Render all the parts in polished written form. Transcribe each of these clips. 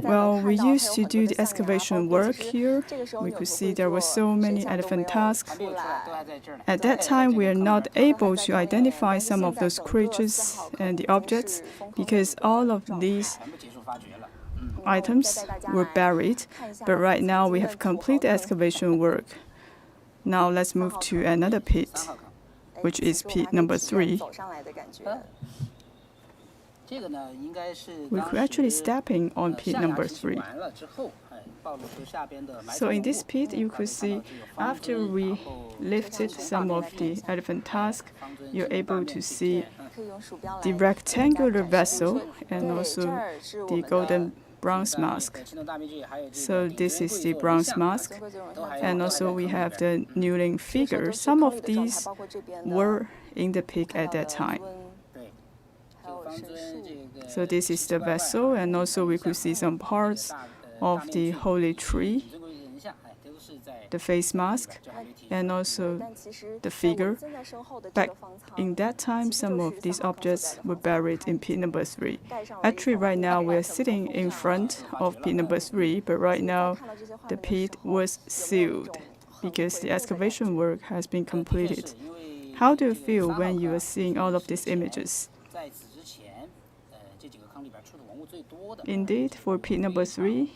Well, we used to do the excavation work here. We could see there were so many elephant tusks. At that time, we are not able to identify some of those creatures and the objects because all of these items were buried. But right now, we have completed excavation work. Now let's move to another pit, which is pit number 3. We could actually stepping on pit number 3. So in this pit, you could see after we lifted some of the elephant tusk, you're able to see the rectangular vessel and also the golden bronze mask. So this is the bronze mask, and also we have the kneeling figure. Some of these were in the pit at that time. So this is the vessel, and also we could see some parts of the holy tree, the face mask, and also the figure. Back in that time, some of these objects were buried in pit number 3. Actually, right now we're sitting in front of pit number 3, but right now the pit was sealed because the excavation work has been completed. How do you feel when you are seeing all of these images? Indeed, for pit number 3,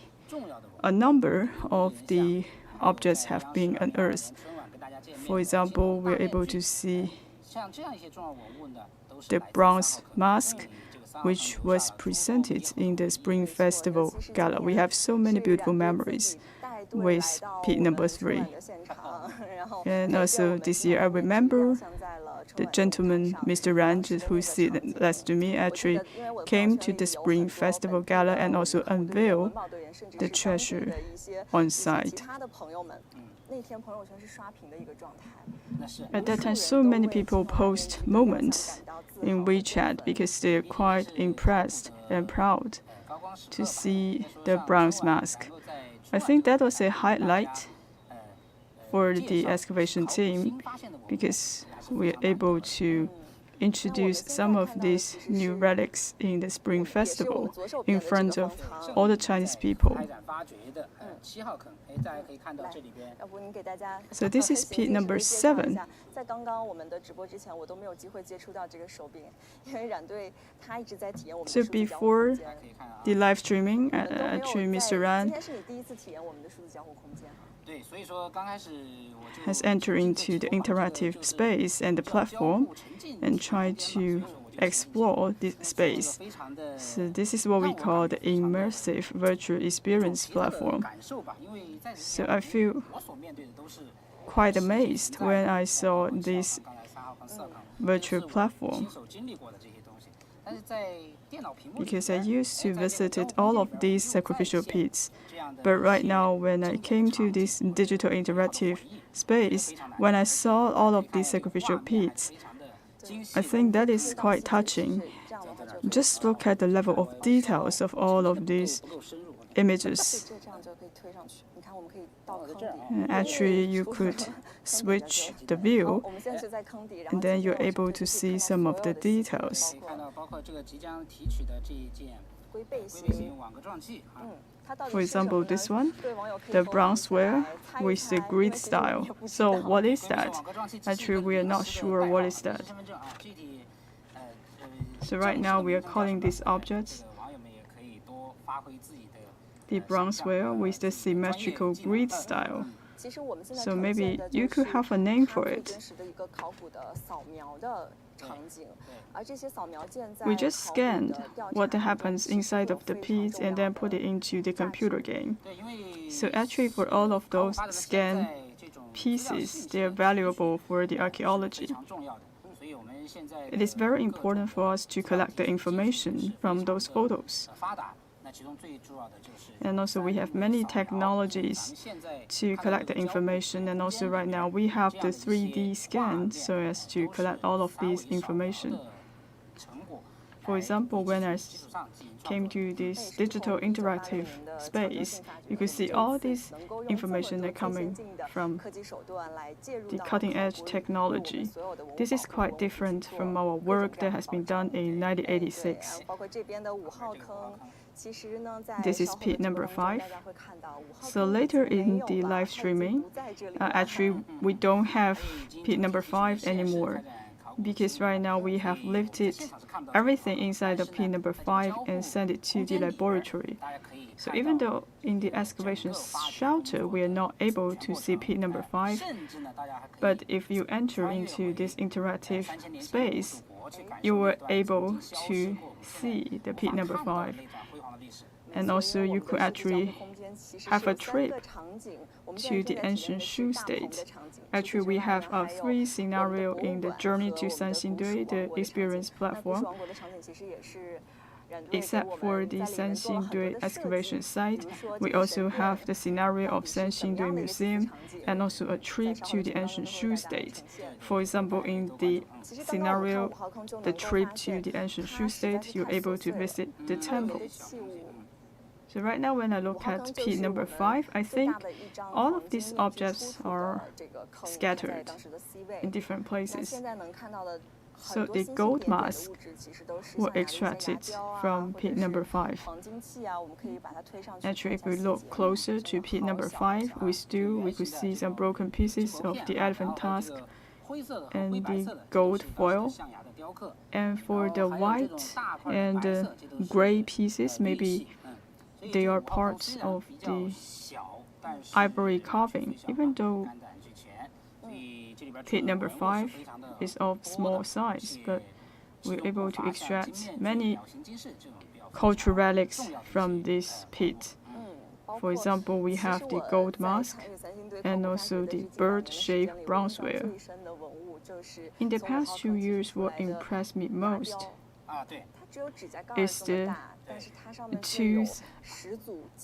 a number of the objects have been unearthed. For example, we're able to see the bronze mask, which was presented in the Spring Festival Gala. We have so many beautiful memories with pit number 3. And also this year, I remember the gentleman, Mr. Ran, who sits next to me, actually came to the Spring Festival Gala and also unveiled the treasure on site. At that time, so many people post moments in WeChat because they're quite impressed and proud to see the bronze mask. I think that was a highlight for the excavation team because we are able to introduce some of these new relics in the Spring Festival in front of all the Chinese people. So this is pit number 7. So before the live streaming, actually Mr. Ran has entered into the interactive space and the platform and tried to explore this space. So this is what we call the immersive virtual experience platform. So I feel quite amazed when I saw this virtual platform because I used to visit all of these sacrificial pits. But right now, when I came to this digital interactive space, when I saw all of these sacrificial pits, I think that is quite touching. Just look at the level of details of all of these images. Actually, you could switch the view, and then you're able to see some of the details. For example, this one, the bronzeware with the grid style. So what is that? Actually, we are not sure what is that. So right now we are calling these objects the bronzeware with the symmetrical grid style. So maybe you could have a name for it. We just scanned what happens inside of the pit and then put it into the computer game. So actually for all of those scanned pieces, they are valuable for the archaeology. It is very important for us to collect the information from those photos. And also we have many technologies to collect the information, and also right now we have the 3D scan so as to collect all of these information. For example, when I came to this digital interactive space, you could see all this information that coming from the cutting-edge technology. This is quite different from our work that has been done in 1986. This is pit number 5. So later in the live streaming, actually we don't have pit number 5 anymore, because right now we have lifted everything inside the pit number 5 and sent it to the laboratory. So even though in the excavation shelter we are not able to see pit number 5, but if you enter into this interactive space, you were able to see the pit number 5. And also you could actually have a trip to the ancient shoe state. Actually, we have 3 scenarios in the Journey to Sanxingdui, the experience platform. Except for the Sanxingdui excavation site, we also have the scenario of Sanxingdui Museum and also a trip to the ancient shoe state. For example, in the scenario, the trip to the ancient shoe state, you're able to visit the temple. So right now when I look at pit number 5, I think all of these objects are scattered in different places. So the gold mask were extracted from pit number 5. Actually, if we look closer to pit number 5, we could see some broken pieces of the elephant tusk and the gold foil. And for the white and gray pieces, maybe they are parts of the ivory carving, even though pit number 5 is of small size, but we're able to extract many cultural relics from this pit. For example, we have the gold mask and also the bird-shaped bronzeware. In the past 2 years, what impressed me most is the tooth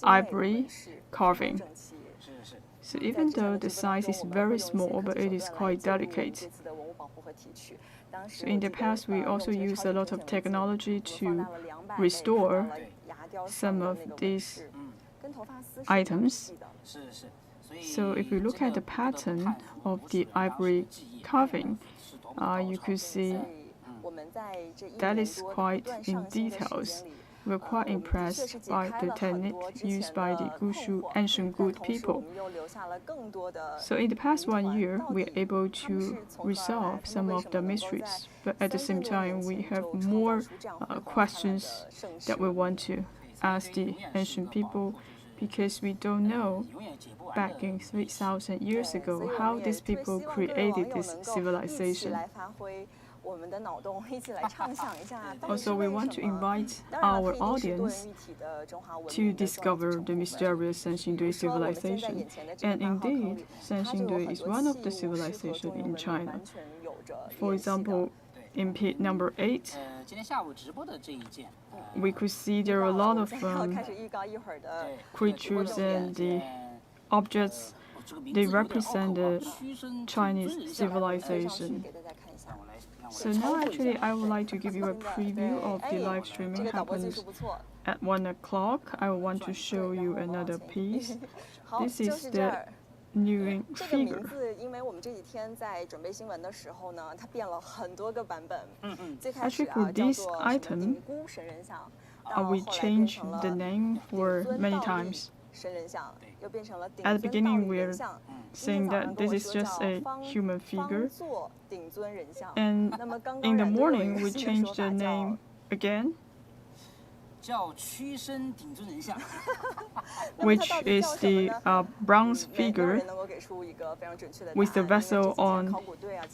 ivory carving. So even though the size is very small, but it is quite delicate. So in the past, we also use a lot of technology to restore some of these items. So if you look at the pattern of the ivory carving, you could see that is quite in details. We're quite impressed by the technique used by the Gushu ancient good people. So in the past 1 year, we are able to resolve some of the mysteries, but at the same time, we have more questions that we want to ask the ancient people, because we don't know back in 3,000 years ago how these people created this civilization. Also, we want to invite our audience to discover the mysterious Sanxingdui civilization. And indeed, Sanxingdui is one of the civilizations in China. For example, in pit number 8, we could see there are a lot of creatures and the objects. They represent the Chinese civilization. So now actually I would like to give you a preview of the live streaming happened at 1 o'clock. I want to show you another piece. This is the new figure. Actually for this item, we changed the name for many times. At the beginning, we're saying that this is just a human figure. And in the morning, we changed the name again, which is the bronze figure with the vessel on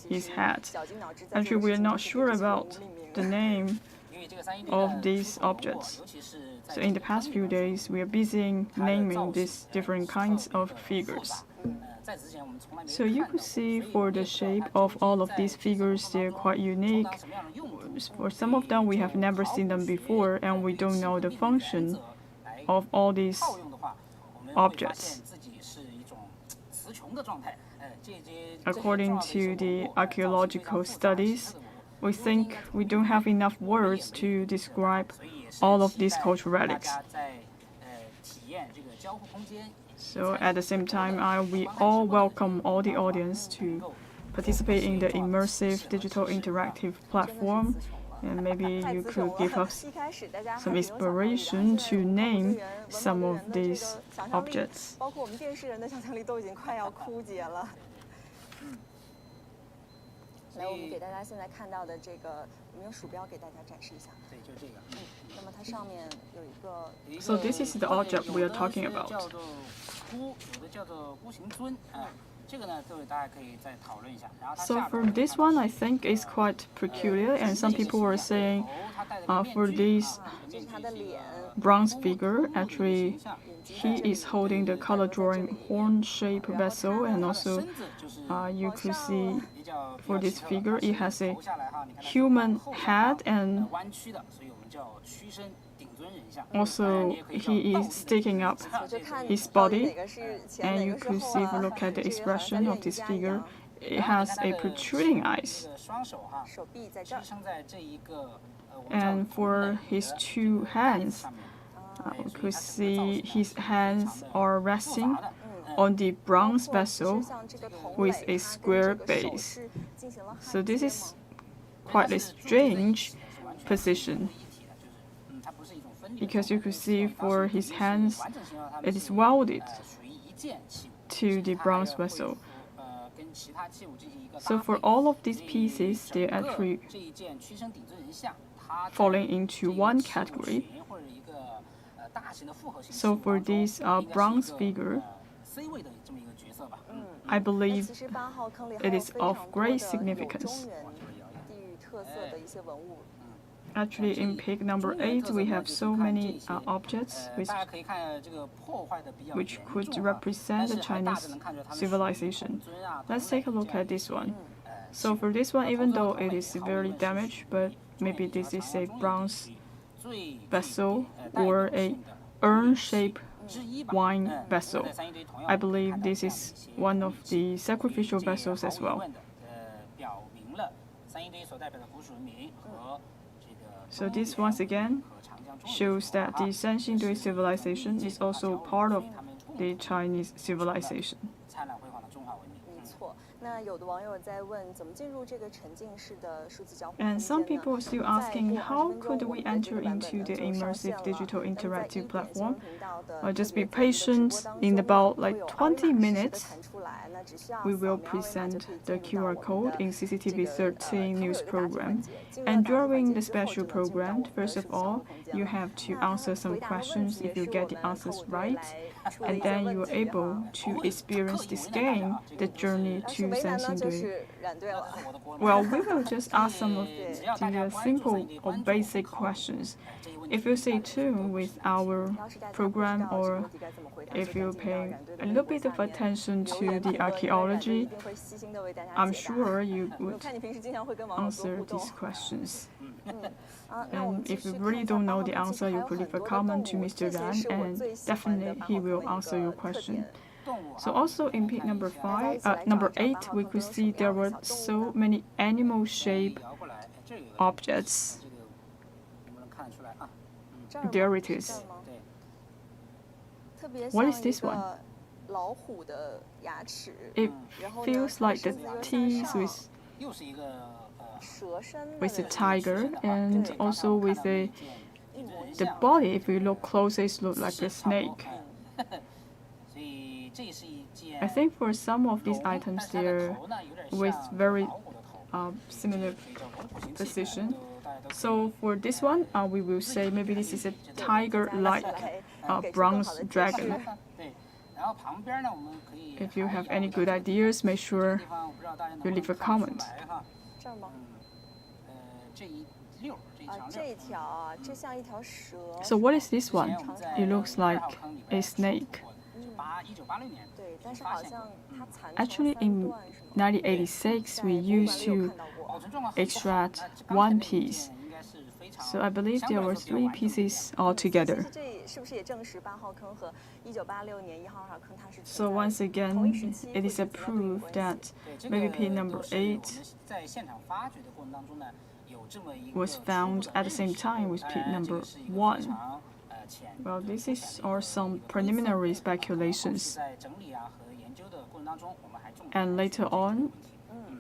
his head. Actually, we are not sure about the name of these objects. So in the past few days, we are busy naming these different kinds of figures. So you could see for the shape of all of these figures, they're quite unique. For some of them, we have never seen them before, and we don't know the function of all these objects. According to the archaeological studies, we think we don't have enough words to describe all of these cultural relics. So at the same time, we all welcome all the audience to participate in the immersive digital interactive platform And maybe you could give us some inspiration to name some of these objects. 包括我们电视人的想象力都已经快要枯竭了。来，我们给大家现在看到的这个，我们用鼠标给大家展示一下。对，就是这个。那么它上面有一个。So this is the object we are talking about. 叫做孤，有的叫做孤形尊，这个呢，各位大家可以再讨论一下。然后它 So for this one, I think is quite peculiar, and some people were saying, for this bronze figure, actually, he is holding the color drawing horn-shaped vessel, and also you could see for this figure, it has a human head, and also he is sticking up his body, and you could see if you look at the expression of this figure, it has a protruding eyes. And for his two hands, you could see his hands are resting on the bronze vessel with a square base. So this is quite a strange position, because you could see for his hands, it is welded to the bronze vessel. So for all of these pieces, they're actually falling into one category. So for this bronze figure, I believe it is of great significance. Actually, in page number 8, we have so many objects which could represent the Chinese civilization. Let's take a look at this one. So for this one, even though it is severely damaged, but maybe this is a bronze vessel or a urn-shaped wine vessel. I believe this is one of the sacrificial vessels as well. So this once again shows that the Sanxingdui civilization is also part of the Chinese civilization. And some people are still asking, how could we enter into the immersive digital interactive platform? Just be patient. In about like 20 minutes, we will present the QR code in CCTV 13 news program. And during the special program, first of all, you have to answer some questions. If you get the answers right, and then you are able to experience this game, the journey to Sanxingdui. Well, we will just ask some of the simple or basic questions. If you stay tuned with our program, or if you pay a little bit of attention to the archaeology, I'm sure you would answer these questions. And if you really don't know the answer, you could leave a comment to Mr. Ran, and definitely he will answer your question. So also in page number 8, we could see there were so many animal-shaped objects. There it is. What is this one? It feels like the teeth with a tiger, and also with the body, if you look closer, it looks like a snake. I think for some of these items, they're with very similar position. So for this one, we will say maybe this is a tiger-like bronze dragon. If you have any good ideas, make sure you leave a comment. So what is this one? It looks like a snake. Actually, in 1986, we used to extract one piece. So I believe there were 3 pieces altogether. So once again, it is a proof that maybe pin number 8 was found at the same time with pin number 1. Well, this are some preliminary speculations. And later on,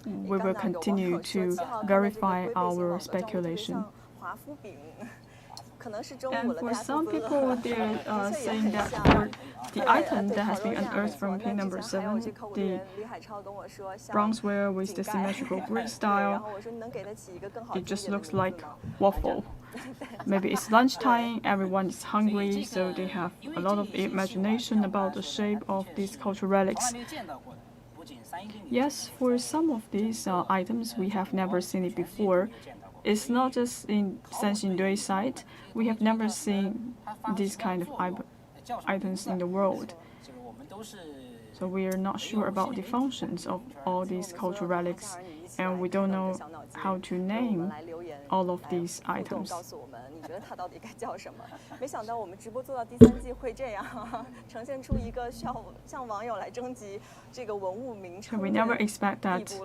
we will continue to verify our speculation. And for some people, they're saying that for the item that has been unearthed from pin number 7, the bronzeware with the symmetrical grid style, it just looks like waffle. Maybe it's lunchtime, everyone is hungry, so they have a lot of imagination about the shape of these cultural relics. Yes, for some of these items, we have never seen it before. It's not just in Sanxingdui site. We have never seen these kind of items in the world. So we are not sure about the functions of all these cultural relics, and we don't know how to name all of these items. So we never expect that.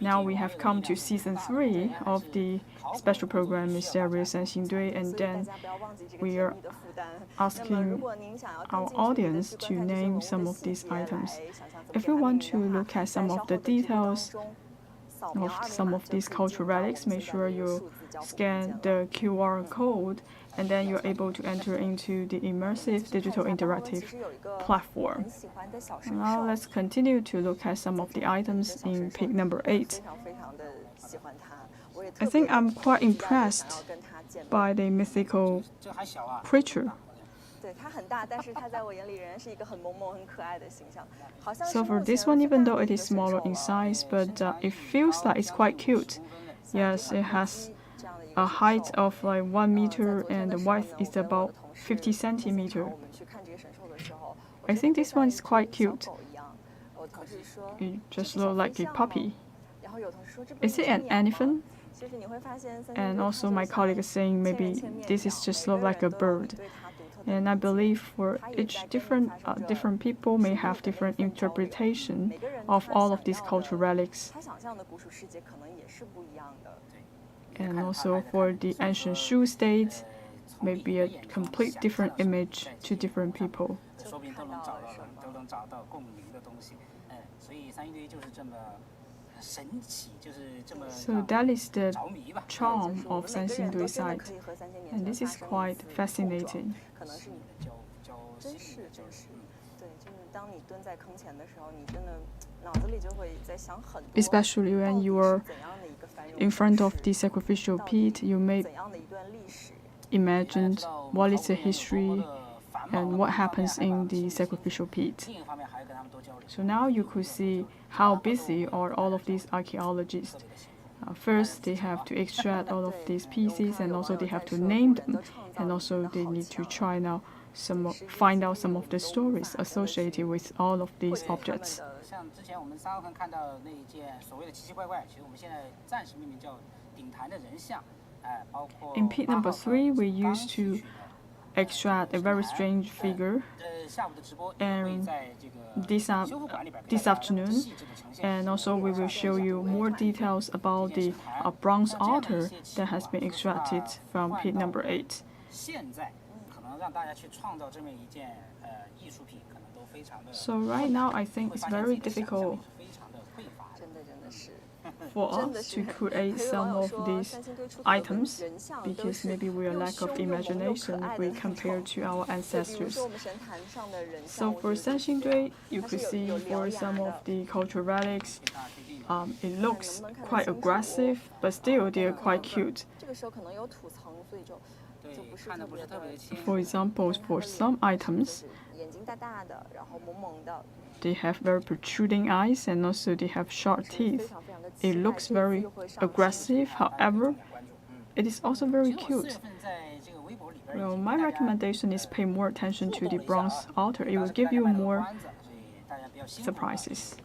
Now we have come to season 3 of the special program Mysterious Sanxingdui, and then we are asking our audience to name some of these items. If you want to look at some of the details of some of these cultural relics, make sure you scan the QR code, and then you're able to enter into the immersive digital interactive platform. Now let's continue to look at some of the items in pig number 8. I think I'm quite impressed by the mythical preacher. So for this one, even though it is smaller in size, but it feels like it's quite cute. Yes, it has a height of like 1 meter and the width is about 50 centimeters. I think this one is quite cute. It just looks like a puppy. Is it an elephant? And also my colleague is saying maybe this is just look like a bird. And I believe for each different people may have different interpretation of all of these cultural relics. And also for the ancient shoe state, maybe a complete different image to different people. So that is the charm of Sanxingdui site, and this is quite fascinating. Especially when you are in front of the sacrificial pit, you may imagine what is the history and what happens in the sacrificial pit. So now you could see how busy are all of these archaeologists. First, they have to extract all of these pieces, and also they have to name them, and also they need to try now find out some of the stories associated with all of these objects. In pit number 3, we used to extract a very strange figure, and this afternoon, and also we will show you more details about the bronze altar that has been extracted from pit number 8. So right now I think it's very difficult for us to create some of these items because maybe we are lack of imagination if we compare to our ancestors. So for Sanxingdui, you could see for some of the cultural relics, it looks quite aggressive, but still they are quite cute. For example, for some items, they have very protruding eyes and also they have sharp teeth. It looks very aggressive, however, it is also very cute. Well, my recommendation is pay more attention to the bronze altar. It will give you more surprises.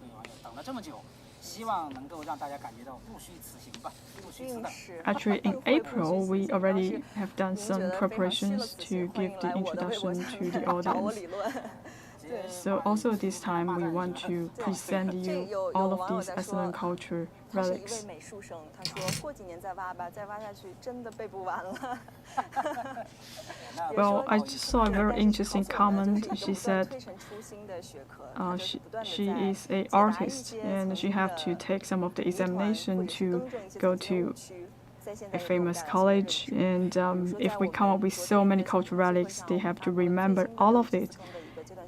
Actually, in April, we already have done some preparations to give the introduction to the audience. So also this time we want to present you all of these excellent culture 他是一位 relics. 美术生，他说过几年再挖吧，再挖下去真的背不完了。 Well, I just saw a very interesting comment. She said 推陈出新的学科， she is an artist and she have to take some of the examination to go to a famous college, and if we come up with so many cultural relics, they have to remember all of it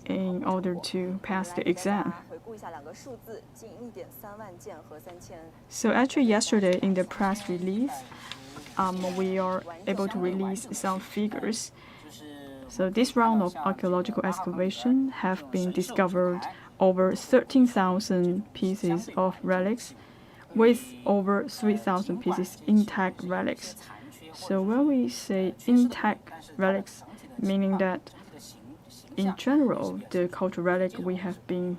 in order to pass the exam. 回顾一下两个数字，近1.3万件和3000。 So actually yesterday in the press release, we are able to release some figures. So this round of archaeological excavation have been discovered over 13,000 pieces of relics, with over 3,000 pieces intact relics. So when we say intact relics, meaning that in general the cultural relic we have been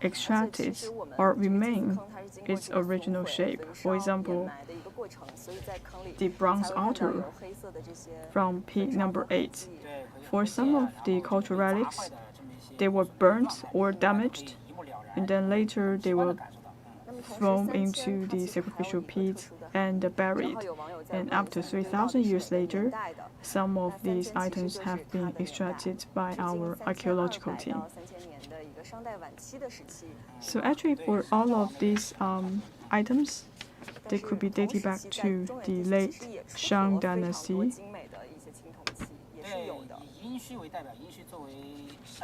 extracted or remain its original shape. For example, the bronze altar from pit number 8. For some of the cultural relics, they were burnt or damaged, and then later they were thrown into the sacrificial pit and buried. And after 3,000 years later, some of these items have been extracted by our archaeological team. So actually for all of these items, they could be dated back to the late Shang Dynasty.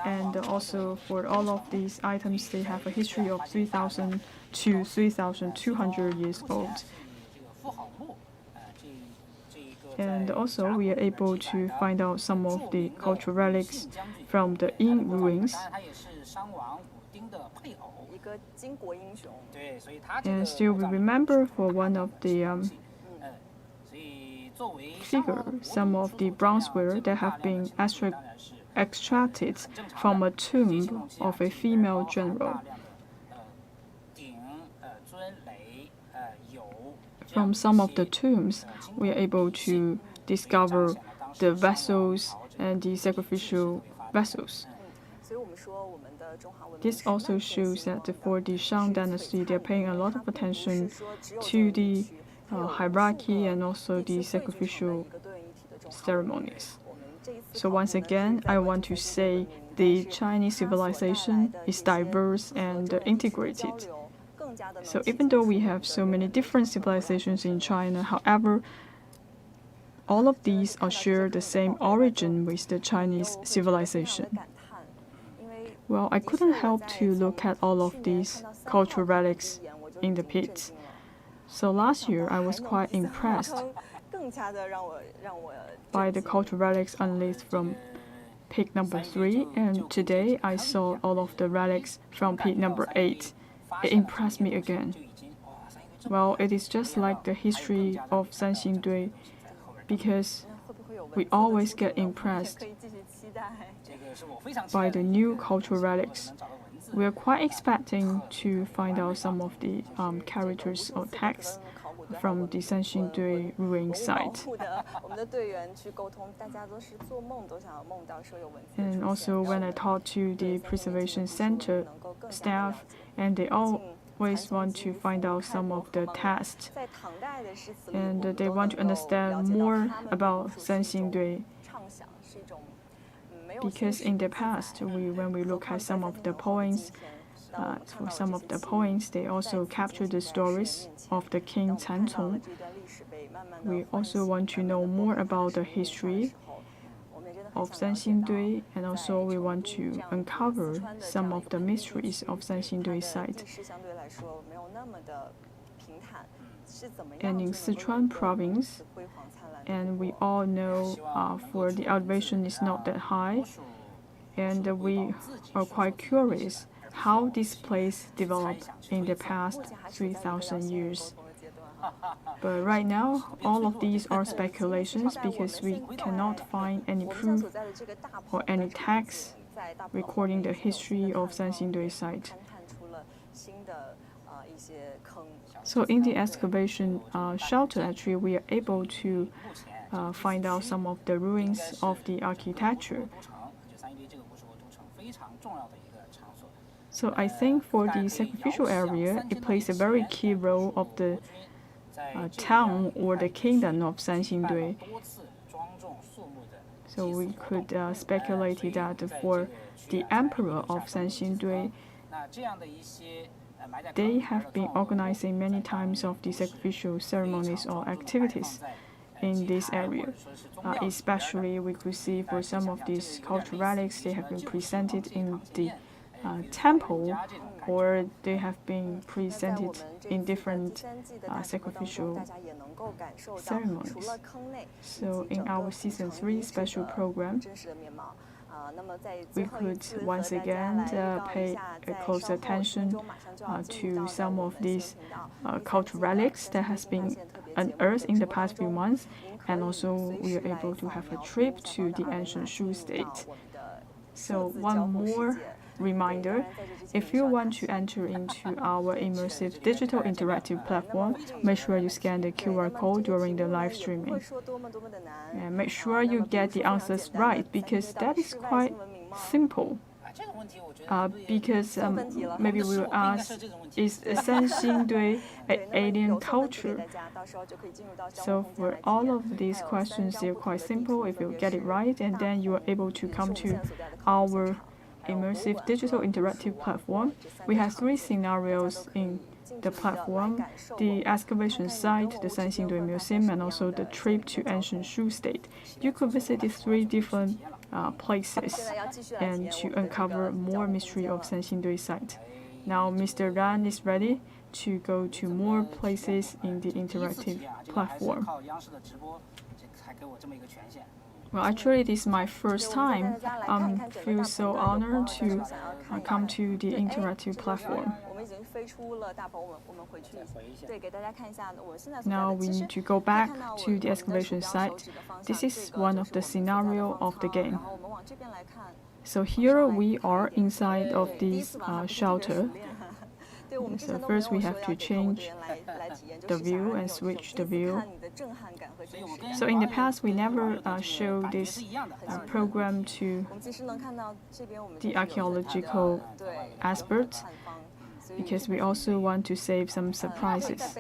And also for all of these items, they have a history of 3,000 to 3,200 years old. And also we are able to find out some of the cultural relics from the Yin ruins. And still we remember for one of the figure, some of the bronzeware that have been extracted from a tomb of a female general. From some of the tombs, we are able to discover the vessels and the sacrificial vessels. This also shows that for the Shang Dynasty, they are paying a lot of attention to the hierarchy and also the sacrificial ceremonies. So once again, I want to say the Chinese civilization is diverse and integrated. So even though we have so many different civilizations in China, however, all of these are share the same origin with the Chinese civilization. Well, I couldn't help to look at all of these cultural relics in the pit. So last year, I was quite impressed by the cultural relics unearthed from pit number 3, and today I saw all of the relics from pit number 8. It impressed me again. Well, it is just like the history of Sanxingdui, because we always get impressed by the new cultural relics. We are quite expecting to find out some of the characters or texts from the Sanxingdui ruin site. And also when I talked to the preservation center staff, and they always want to find out some of the texts, and they want to understand more about Sanxingdui. Because in the past, when we look at some of the poems, for some of the poems, they also capture the stories of the King Cancong. We also want to know more about the history of Sanxingdui, and also we want to uncover some of the mysteries of Sanxingdui site. And in Sichuan province, and we all know for the elevation is not that high, and we are quite curious how this place developed in the past 3,000 years. But right now, all of these are speculations because we cannot find any proof or any text recording the history of Sanxingdui site. So in the excavation shelter, actually, we are able to find out some of the ruins of the architecture. So I think for the sacrificial area, it plays a very key role of the town or the kingdom of Sanxingdui. So we could speculate that for the emperor of Sanxingdui, they have been organizing many times of the sacrificial ceremonies or activities in this area. Especially we could see for some of these cultural relics, they have been presented in the temple, or they have been presented in different sacrificial ceremonies. So in our Season 3 special program, we could once again pay close attention to some of these cultural relics that has been unearthed in the past few months, and also we are able to have a trip to the ancient Shu state. So one more reminder, if you want to enter into our immersive digital interactive platform, make sure you scan the QR code during the live streaming. And make sure you get the answers right, because that is quite simple. Because maybe we will ask, is Sanxingdui an alien culture? So for all of these questions, they're quite simple. If you get it right, and then you are able to come to our immersive digital interactive platform. We have 3 scenarios in the platform: the excavation site, the Sanxingdui Museum, and also the trip to ancient Shu state. You could visit these 3 different places and to uncover more mystery of Sanxingdui site. Now Mr. Ran is ready to go to more places in the interactive platform. Well, actually, it is my first time. I feel so honored to come to the interactive platform. Now we need to go back to the excavation site. This is one of the scenarios of the game. So here we are inside of this shelter. So first we have to change the view and switch the view. So in the past we never showed this program to the archaeological experts, because we also want to save some surprises.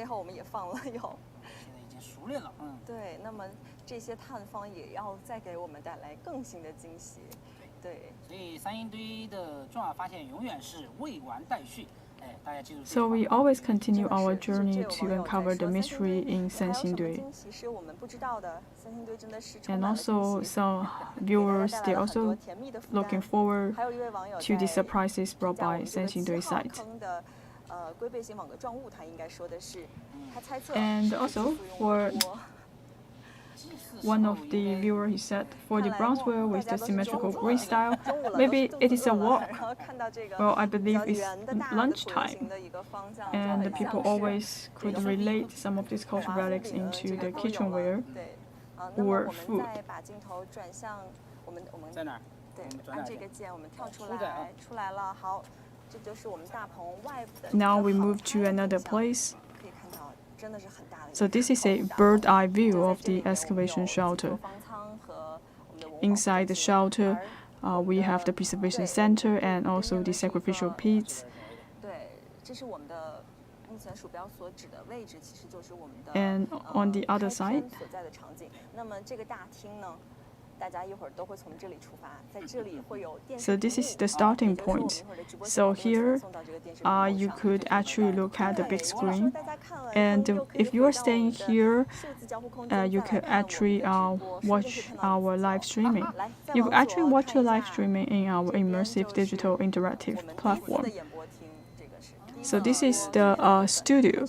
So we always continue our journey to uncover the mystery in Sanxingdui. And also some viewers, they're also looking forward to the surprises brought by Sanxingdui site. And also for one of the viewers, he said, for the bronzeware with the symmetrical grid style, maybe it is a walk. Well, I believe it's lunchtime, and the people always could relate some of these cultural relics into the kitchenware or food. Now we move to another place. So this is a bird's eye view of the excavation shelter. Inside the shelter, we have the preservation center and also the sacrificial pits. And on the other side, so this is the starting point. So here, you could actually look at the big screen. And if you are staying here, you could actually watch our live streaming. You could actually watch the live streaming in our immersive digital interactive platform. So this is the studio.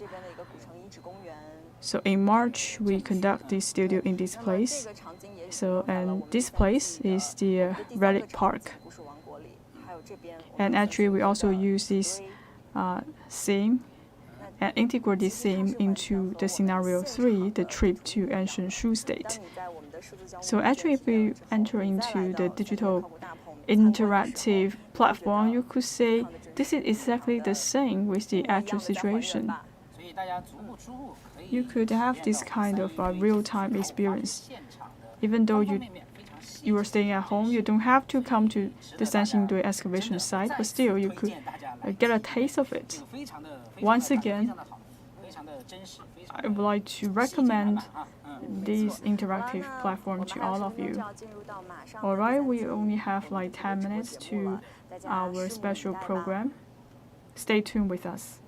So in March, we conduct this studio in this place. So, and this place is the relic park. And actually, we also use this theme and integrate this theme into the scenario 3, the trip to ancient Shu state. So actually, if we enter into the digital interactive platform, you could say this is exactly the same with the actual situation. You could have this kind of real-time experience. Even though you are staying at home, you don't have to come to the Sanxingdui excavation site, but still you could get a taste of it. Once again, I would like to recommend this interactive platform to all of you. Alright, we only have like 10 minutes to our special program. Stay tuned with us.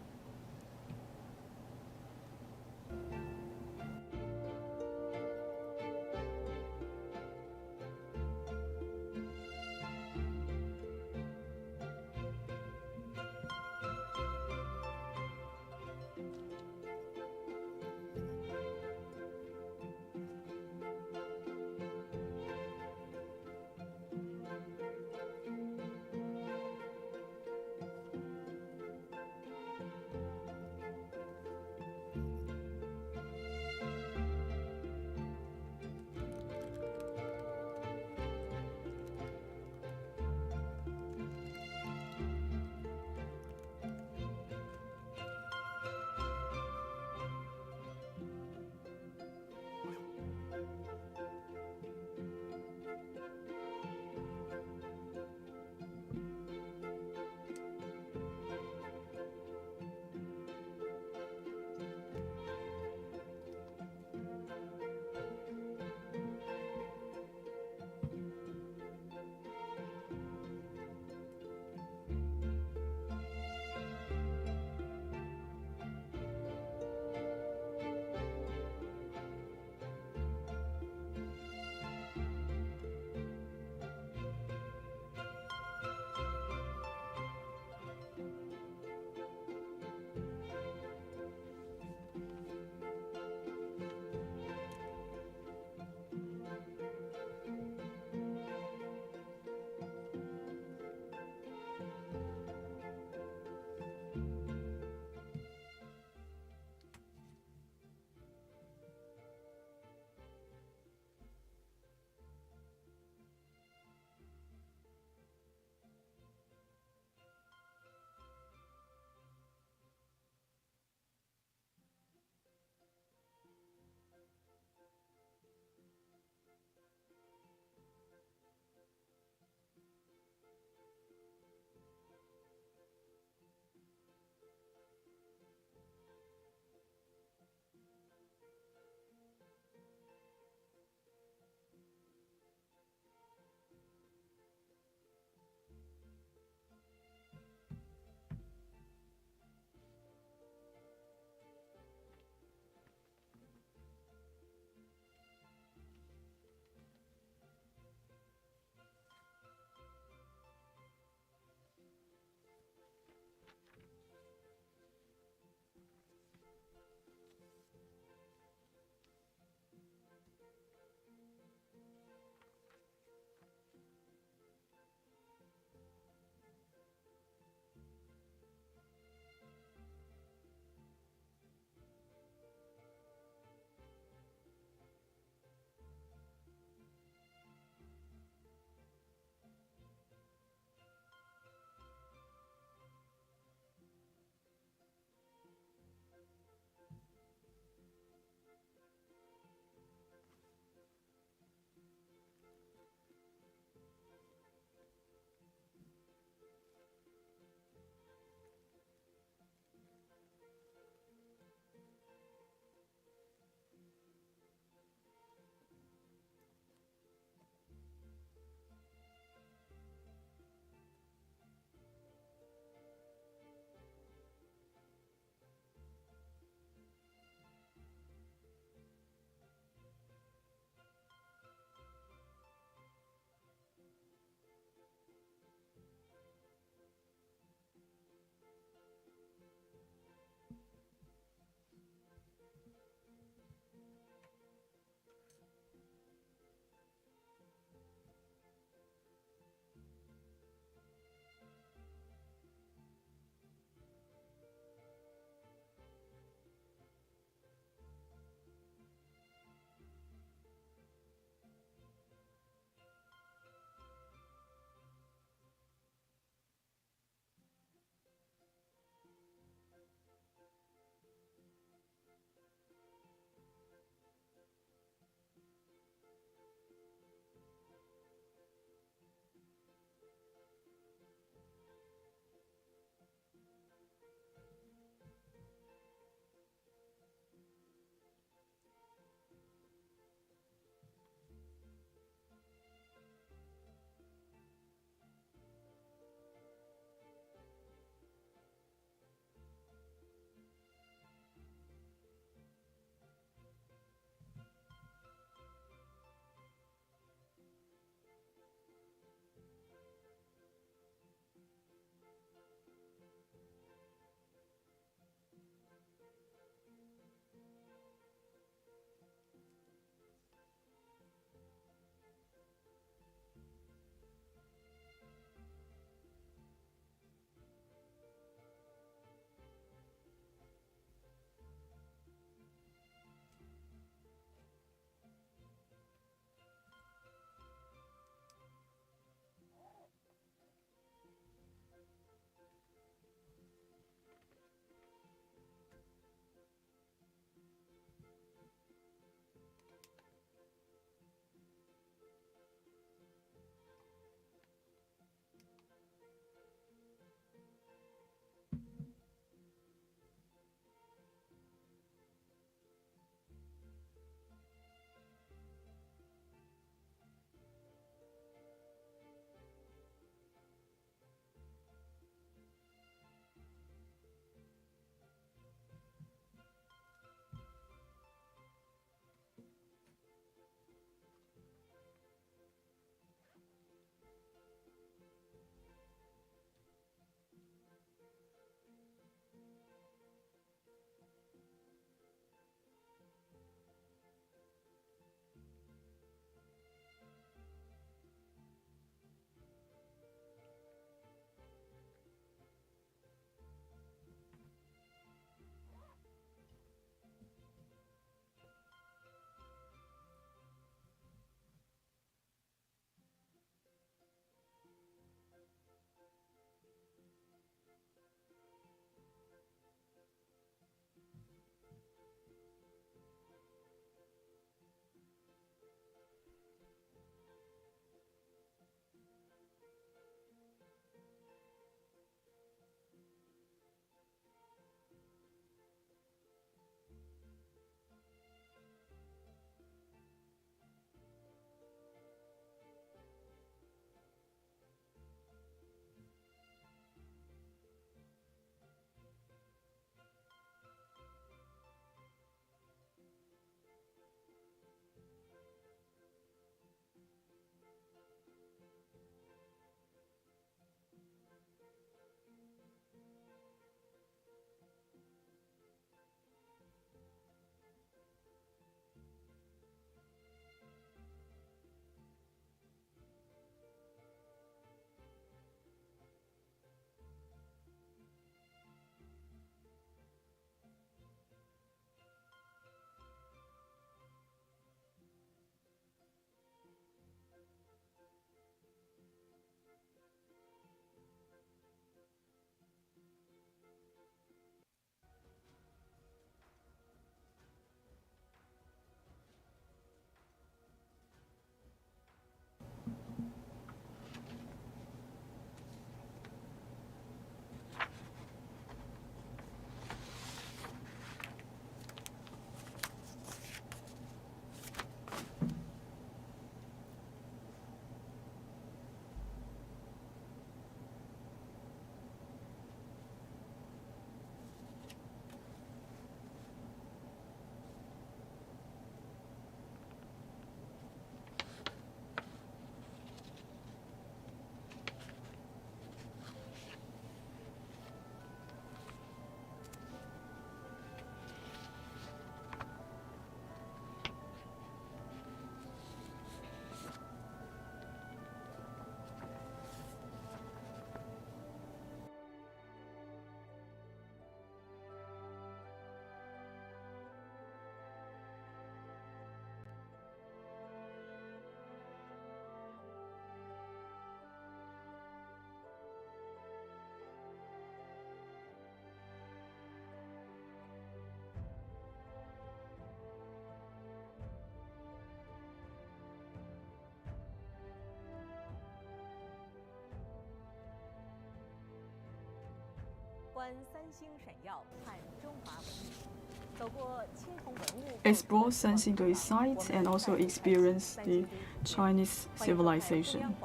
explore Sanxingdui sites and also experience the Chinese civilization.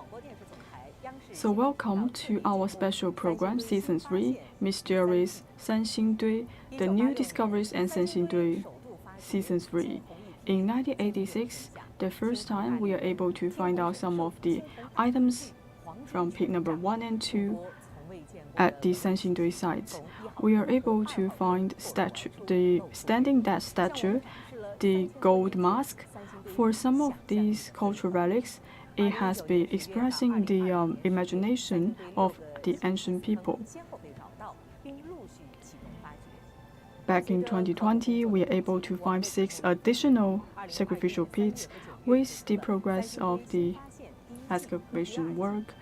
So welcome to our special program, Season 3, Mysterious Sanxingdui, The New Discoveries and Sanxingdui, Season 3. In 1986, the first time we are able to find out some of the items from pit number 1 and 2 at the Sanxingdui site. We are able to find the standing dead statue, the gold mask. For some of these cultural relics, it has been expressing the imagination of the ancient people. Back in 2020, we are able to find 6 additional sacrificial pits. With the progress of the excavation work,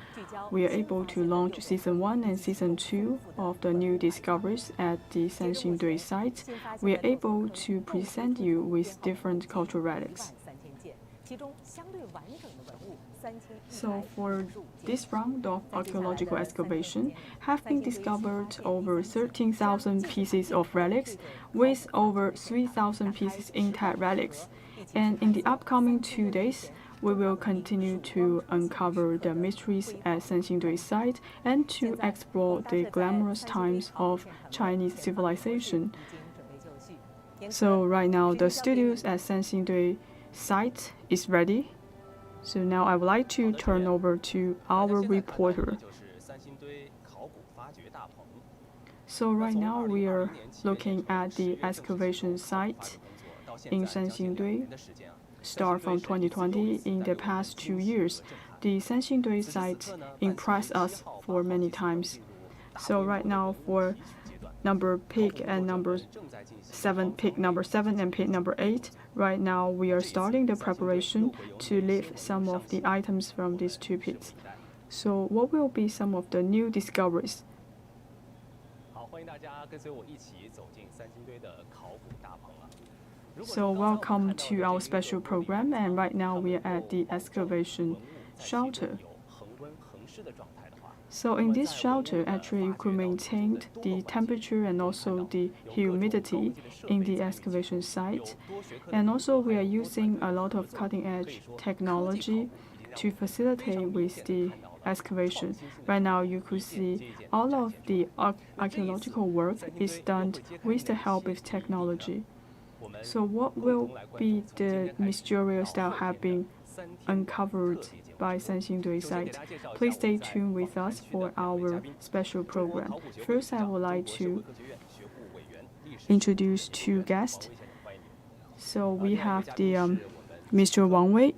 we are able to launch Season 1 and Season 2 of the new discoveries at the Sanxingdui site. We are able to present you with different cultural relics. So for this round of archaeological excavation, have been discovered over 13,000 pieces of relics with over 3,000 pieces intact relics. And in the upcoming 2 days, we will continue to uncover the mysteries at Sanxingdui site and to explore the glamorous times of Chinese civilization. So right now, the studios at Sanxingdui site is ready. So now I would like to turn over to our reporter. So right now we are looking at the excavation site in Sanxingdui. Start from 2020. In the past 2 years, the Sanxingdui site impressed us for many times. So right now for number pig and number 7, pig number 7 and pig number 8, right now we are starting the preparation to lift some of the items from these 2 pits. So what will be some of the new discoveries? So welcome to our special program, and right now we are at the excavation shelter. So in this shelter, actually you could maintain the temperature and also the humidity in the excavation site. And also we are using a lot of cutting-edge technology to facilitate with the excavation. Right now you could see all of the archaeological work is done with the help of technology. So what will be the mysterious that have been uncovered by Sanxingdui site? Please stay tuned with us for our special program. First, I would like to introduce 2 guests. So we have the Mr. Wang Wei,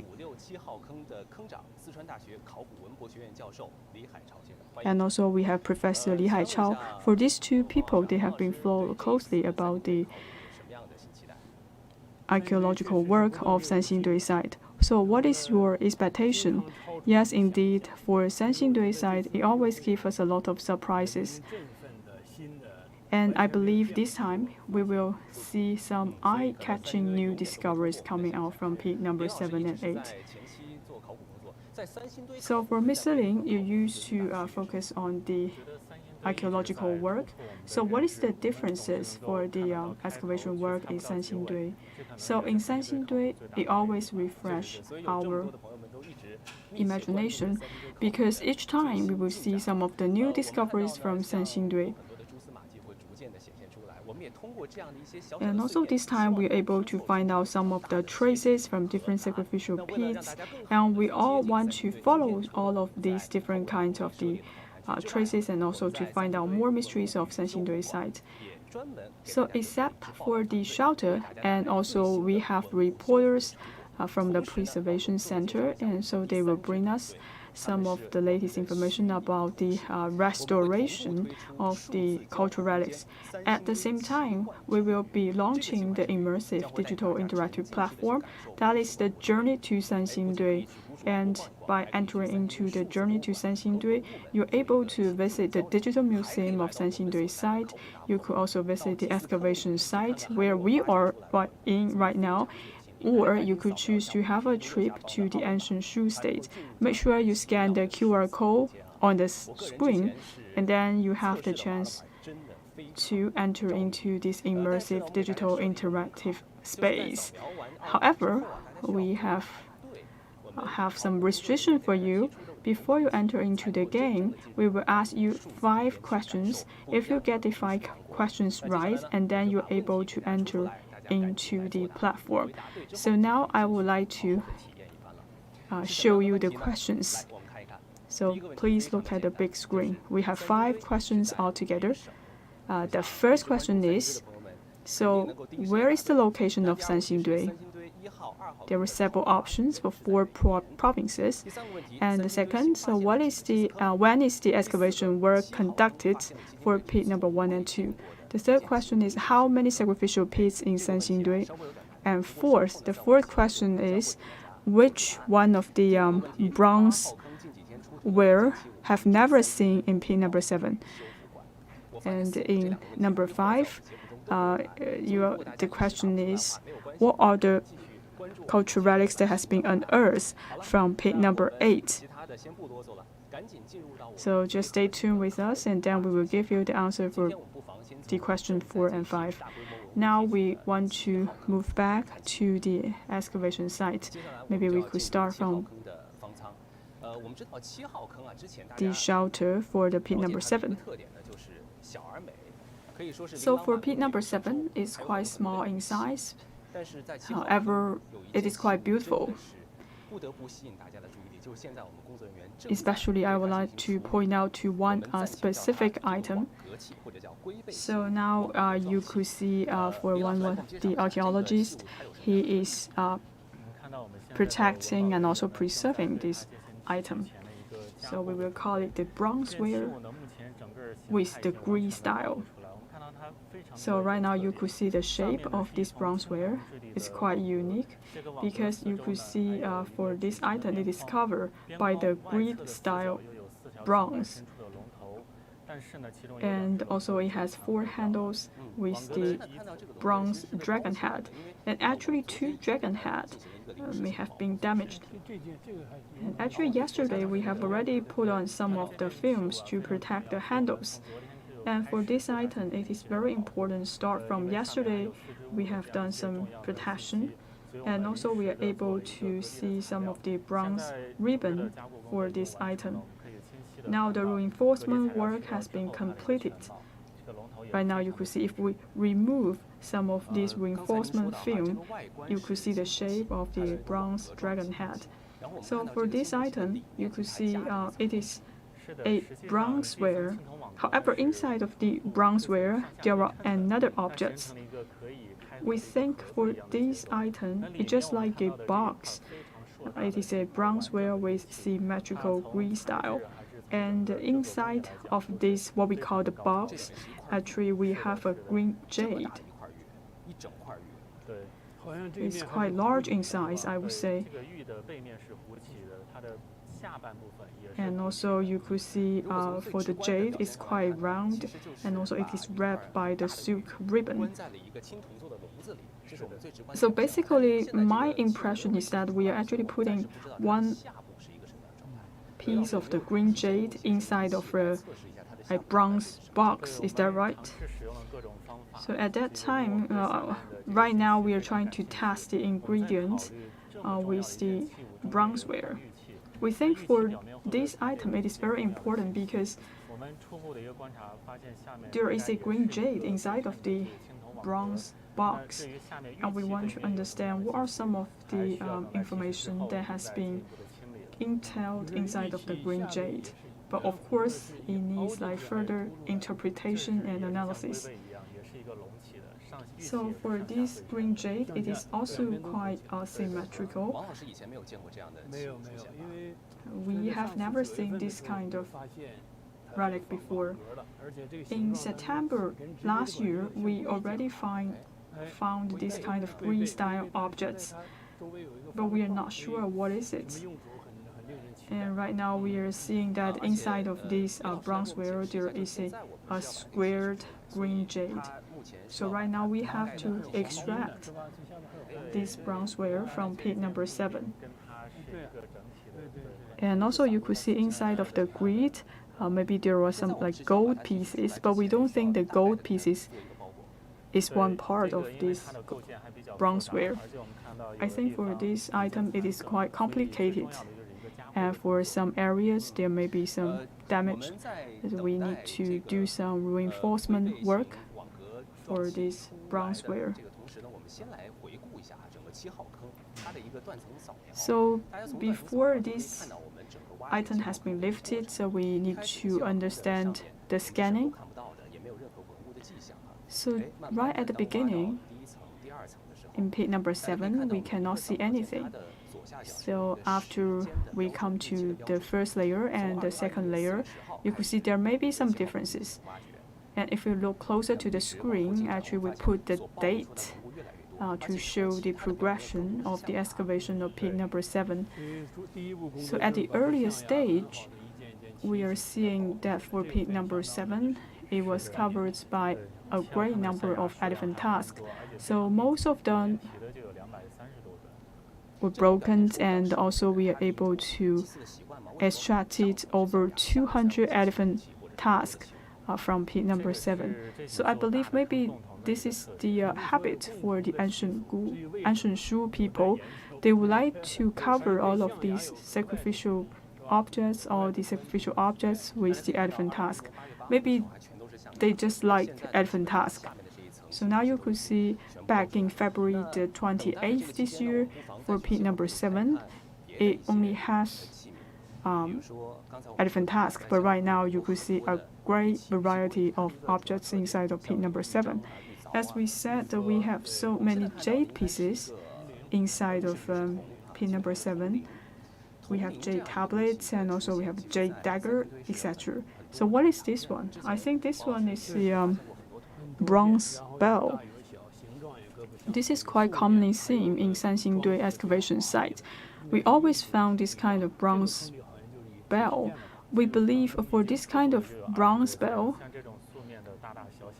and also we have Professor Li Haichao. For these 2 people, they have been followed closely about the archaeological work of Sanxingdui site. So what is your expectation? Yes, indeed, for Sanxingdui site, it always gives us a lot of surprises. And I believe this time we will see some eye-catching new discoveries coming out from pit number 7 and 8. So for Mr. Lin, you used to focus on the archaeological work. So what is the differences for the excavation work in Sanxingdui? So in Sanxingdui, it always refresh our imagination because each time we will see some of the new discoveries from Sanxingdui. And also this time we are able to find out some of the traces from different sacrificial pits, and we all want to follow all of these different kinds of the traces and also to find out more mysteries of Sanxingdui site. So except for the shelter, and also we have reporters from the preservation center, and so they will bring us some of the latest information about the restoration of the cultural relics. At the same time, we will be launching the Immersive digital interactive platform, that is the Journey to Sanxingdui. And by entering into the Journey to Sanxingdui, you're able to visit the Digital Museum of Sanxingdui site. You could also visit the excavation site where we are in right now, or you could choose to have a trip to the ancient Shu state. Make sure you scan the QR code on the screen, and then you have the chance to enter into this immersive digital interactive space. However, we have some restriction for you. Before you enter into the game, we will ask you 5 questions. If you get the 5 questions right, and then you're able to enter into the platform. So now I would like to show you the questions. So please look at the big screen. We have 5 questions altogether. The first question is, so where is the location of Sanxingdui? There were several options for 4 provinces. And the second, so when is the excavation work conducted for pit number 1 and 2? The third question is, how many sacrificial pits in Sanxingdui? And the fourth question is, which one of the bronzeware have never seen in pit number 7? And in number 5, the question is, what are the cultural relics that has been unearthed from pit number 8? So just stay tuned with us, and then we will give you the answer for the question 4 and 5. Now we want to move back to the excavation site. Maybe we could start from the shelter for the pit number 7. So for pit number 7, it's quite small in size. However, it is quite beautiful. Especially, I would like to point out to one specific item. So now you could see for the archaeologist, he is protecting and also preserving this item. So we will call it the bronzeware with the Greek style. So right now you could see the shape of this bronzeware. It's quite unique because you could see for this item it is covered by the Greek style bronze. And also it has 4 handles with the bronze dragon head. And actually 2 dragon heads may have been damaged. And actually yesterday we have already put on some of the films to protect the handles. And for this item, it is very important. Start from yesterday, we have done some protection, and also we are able to see some of the bronze ribbon for this item. Now the reinforcement work has been completed. Right now you could see if we remove some of this reinforcement film, you could see the shape of the bronze dragon head. So for this item, you could see it is a bronzeware. However, inside of the bronzeware, there are another objects. We think for this item, it's just like a box. It is a bronzeware with symmetrical Greek style. And inside of this, what we call the box, actually we have a green jade. It's quite large in size, I would say. And also you could see for the jade, it's quite round, and also it is wrapped by the silk ribbon. So basically, my impression is that we are actually putting one piece of the green jade inside of a bronze box. Is that right? So at that time, right now we are trying to test the ingredients with the bronzeware. We think for this item it is very important because there is a green jade inside of the bronze box, and we want to understand what are some of the information that has been entailed inside of the green jade. But of course, it needs like further interpretation and analysis. So for this green jade, it is also quite symmetrical. We have never seen this kind of relic before. In September last year, we already found this kind of Greek style objects, but we are not sure what is it. And right now we are seeing that inside of this bronzeware there is a squared green jade. So right now we have to extract this bronzeware from pit number 7. And also you could see inside of the grid maybe there are some like gold pieces, but we don't think the gold pieces is one part of this bronzeware. I think for this item it is quite complicated, and for some areas there may be some damage that we need to do some reinforcement work for this bronzeware. So before this item has been lifted, so we need to understand the scanning. So right at the beginning, in pit number 7, we cannot see anything. So after we come to the first layer and the second layer, you can see there may be some differences. And if you look closer to the screen, actually we put the date to show the progression of the excavation of pit number 7. So at the earlier stage, we are seeing that for pit number 7, it was covered by a great number of elephant tusks. So most of them were broken, and also we are able to extract over 200 elephant tusks from pit number 7. So I believe maybe this is the habit for the ancient Shu people. They would like to cover all of these sacrificial objects or the sacrificial objects with the elephant tusk. Maybe they just like elephant tusk. So now you could see back in February the 28th this year for pit number 7, it only has elephant tusk, but right now you could see a great variety of objects inside of pit number 7. As we said, we have so many jade pieces inside of pit number 7. We have jade tablets, and also we have jade dagger, etc. So what is this one? I think this one is the bronze bell. This is quite commonly seen in Sanxingdui excavation site. We always found this kind of bronze bell. We believe for this kind of bronze bell,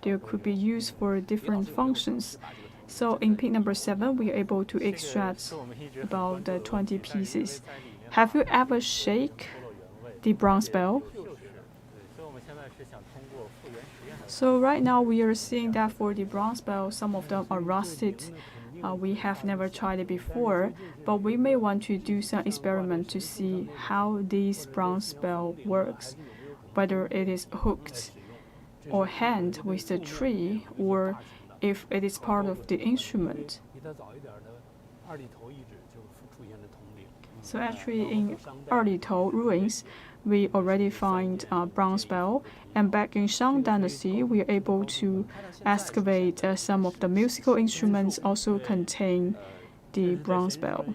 they could be used for different functions. So in pit number 7, we are able to extract about 20 pieces. Have you ever shake the bronze bell? So right now we are seeing that for the bronze bell, some of them are rusted. We have never tried it before, but we may want to do some experiment to see how this bronze bell works, whether it is hooked or hand with the tree, or if it is part of the instrument. So actually in Erlitou ruins, we already find bronze bell, and back in Shang Dynasty, we are able to excavate some of the musical instruments also contain the bronze bell.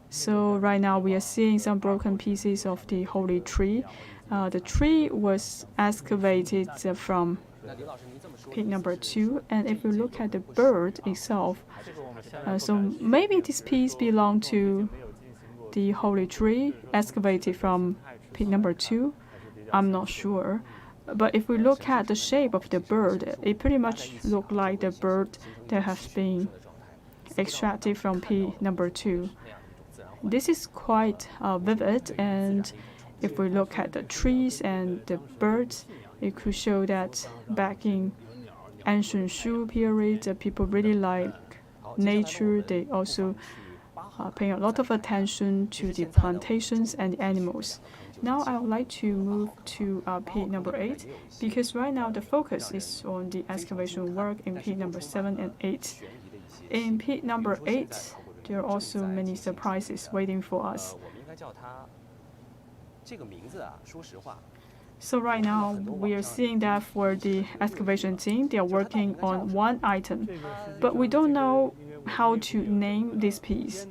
So right now we are seeing some broken pieces of the holy tree. The tree was excavated from pit number 2, and if you look at the bird itself, so maybe this piece belonged to the holy tree excavated from pit number 2. I'm not sure. But if we look at the shape of the bird, it pretty much looks like the bird that has been extracted from pit number 2. This is quite vivid, and if we look at the trees and the birds, it could show that back in ancient Shu period, people really like nature. They also pay a lot of attention to the plantations and the animals. Now I would like to move to pit number 8, because right now the focus is on the excavation work in pit number 7 and 8. In pit number 8, there are also many surprises waiting for us. So right now, we are seeing that for the excavation team, they are working on one item, but we don't know how to name this piece.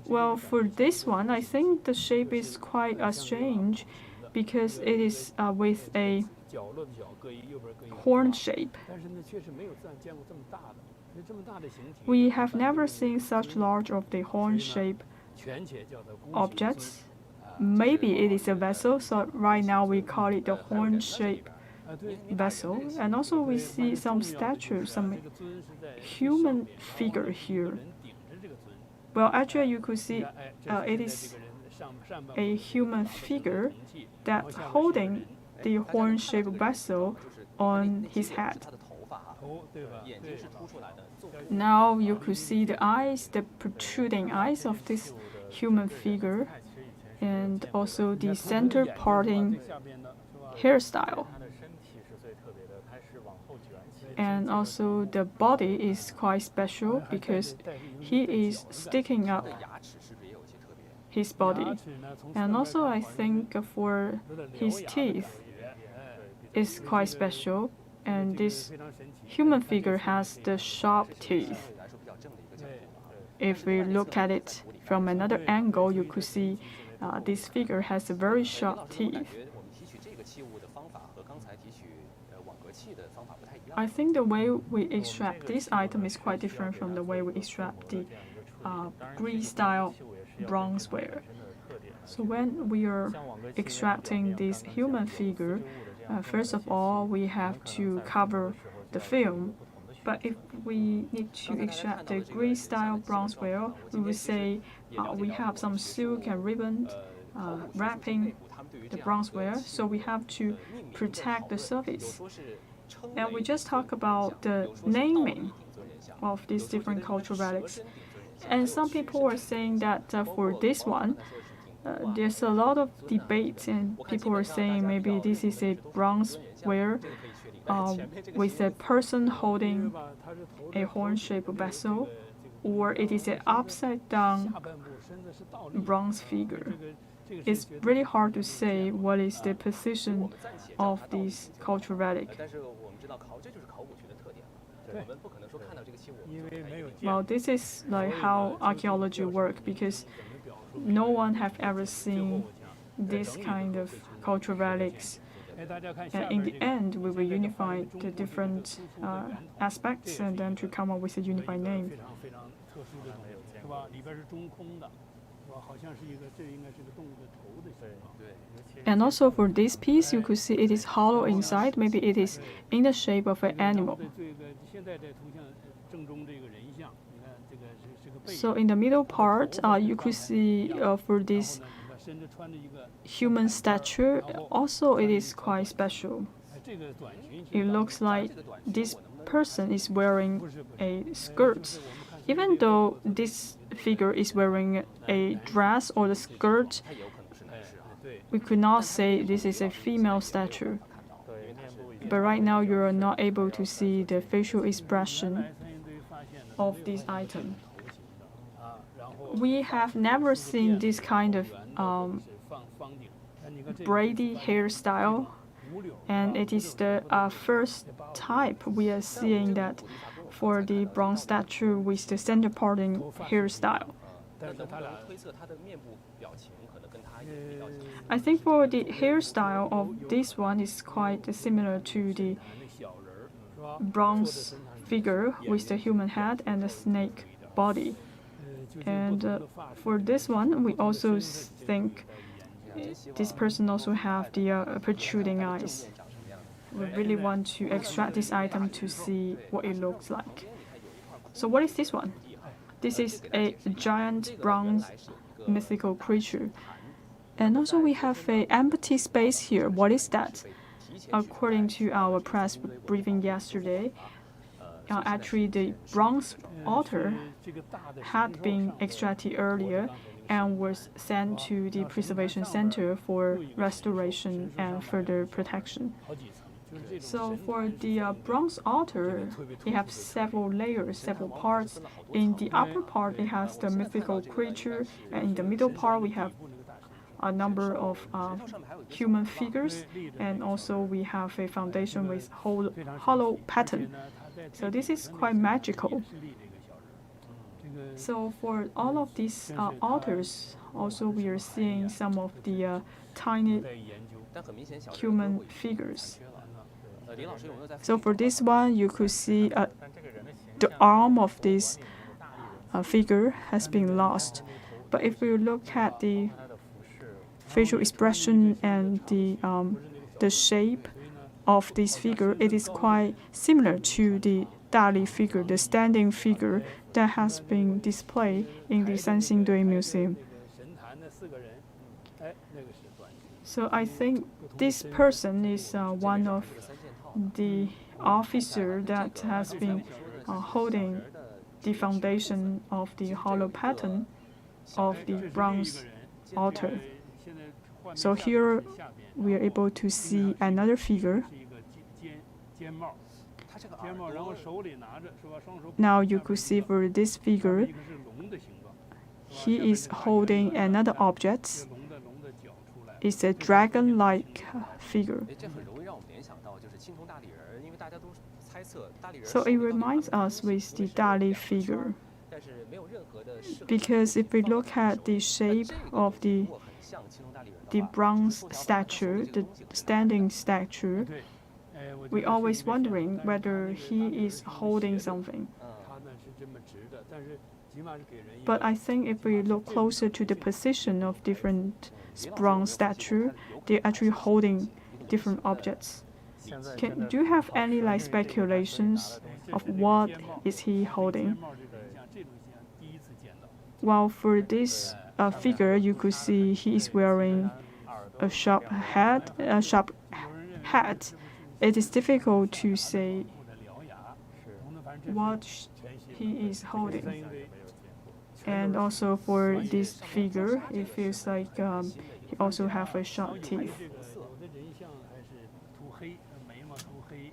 Well, for this one, I think the shape is quite strange, because it is with a horn shape. We have never seen such large of the horn shape objects. Maybe it is a vessel, so right now we call it the horn shape vessel. And also we see some statues, some human figure here. Well, actually you could see it is a human figure that's holding the horn-shaped vessel on his head. Now you could see the eyes, the protruding eyes of this human figure, and also the center parting hairstyle. And also the body is quite special because he is sticking up his body. And also I think for his teeth is quite special, and this human figure has the sharp teeth. If we look at it from another angle, you could see this figure has a very sharp teeth. I think the way we extract this item is quite different from the way we extract the Greece-style bronzeware. So when we are extracting this human figure, first of all, we have to cover the film. But if we need to extract the Greece-style bronzeware, we would say we have some silk and ribbon wrapping the bronzeware, so we have to protect the surface. And we just talk about the naming of these different cultural relics. And some people are saying that for this one, there's a lot of debate, and people are saying maybe this is a bronzeware with a person holding a horn-shaped vessel, or it is an upside-down bronze figure. It's really hard to say what is the position of this cultural relic. Well, this is like how archaeology works, because no one have ever seen this kind of cultural relics. And in the end, we will unify the different aspects and then to come up with a unified name. And also for this piece, you could see it is hollow inside. Maybe it is in the shape of an animal. So in the middle part, you could see for this human statue, also it is quite special. It looks like this person is wearing a skirt. Even though this figure is wearing a dress or the skirt, we could not say this is a female statue. But right now you are not able to see the facial expression of this item. We have never seen this kind of braided hairstyle, and it is the first type we are seeing that for the bronze statue with the center parting hairstyle. I think for the hairstyle of this one is quite similar to the bronze figure with the human head and the snake body. And for this one, we also think this person also have the protruding eyes. We really want to extract this item to see what it looks like. So what is this one? This is a giant bronze mythical creature. And also we have an empty space here. What is that? According to our press briefing yesterday, actually the bronze altar had been extracted earlier and was sent to the preservation center for restoration and further protection. So for the bronze altar, it has several layers, several parts. In the upper part, it has the mythical creature, and in the middle part, we have a number of human figures, and also we have a foundation with hollow pattern. So this is quite magical. So for all of these altars, also we are seeing some of the tiny human figures. So for this one, you could see the arm of this figure has been lost. But if we look at the facial expression and the shape of this figure, it is quite similar to the Dali figure, the standing figure that has been displayed in the Sanxingdui Museum. So I think this person is one of the officer that has been holding the foundation of the hollow pattern of the bronze altar. So here we are able to see another figure. Now you could see for this figure, he is holding another object. It's a dragon-like figure. So it reminds us with the Dali figure. Because if we look at the shape of the bronze statue, the standing statue, we always wondering whether he is holding something. But I think if we look closer to the position of different bronze statue, they're actually holding different objects. Do you have any speculations of what is he holding? Well, for this figure, you could see he is wearing a sharp hat. It is difficult to say what he is holding. And also for this figure, it feels like he also has a sharp teeth.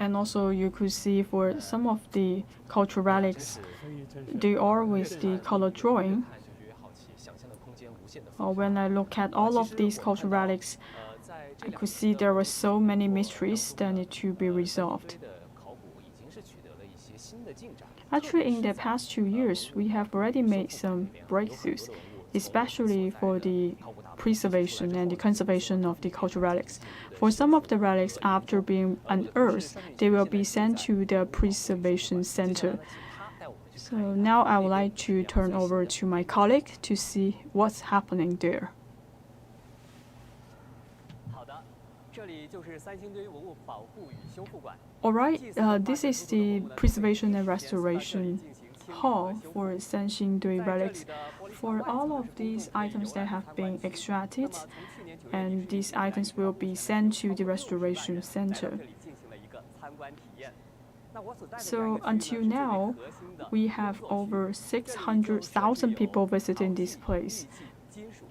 And also you could see for some of the cultural relics, they are with the color drawing. When I look at all of these cultural relics, I could see there were so many mysteries that need to be resolved. Actually, in the past 2 years, we have already made some breakthroughs, especially for the preservation and the conservation of the cultural relics. For some of the relics, after being unearthed, they will be sent to the preservation center. So now I would like to turn over to my colleague to see what's happening there. Alright, this is the preservation and restoration hall for Sanxingdui relics. For all of these items that have been extracted, and these items will be sent to the restoration center. So until now, we have over 600,000 people visiting this place.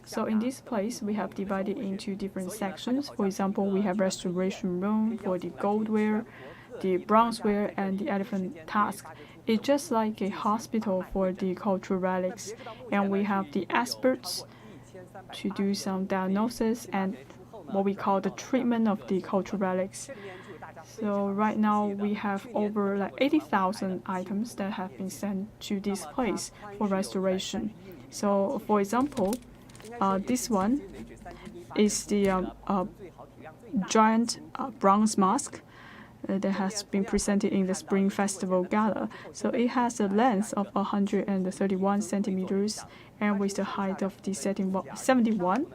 So in this place, we have divided into different sections. For example, we have restoration room for the goldware, the bronzeware, and the elephant tusk. It's just like a hospital for the cultural relics. And we have the experts to do some diagnosis and what we call the treatment of the cultural relics. So right now we have over 80,000 items that have been sent to this place for restoration. So for example, this one is the giant bronze mask that has been presented in the Spring Festival Gala. So it has a length of 131 centimeters and with the height of the 71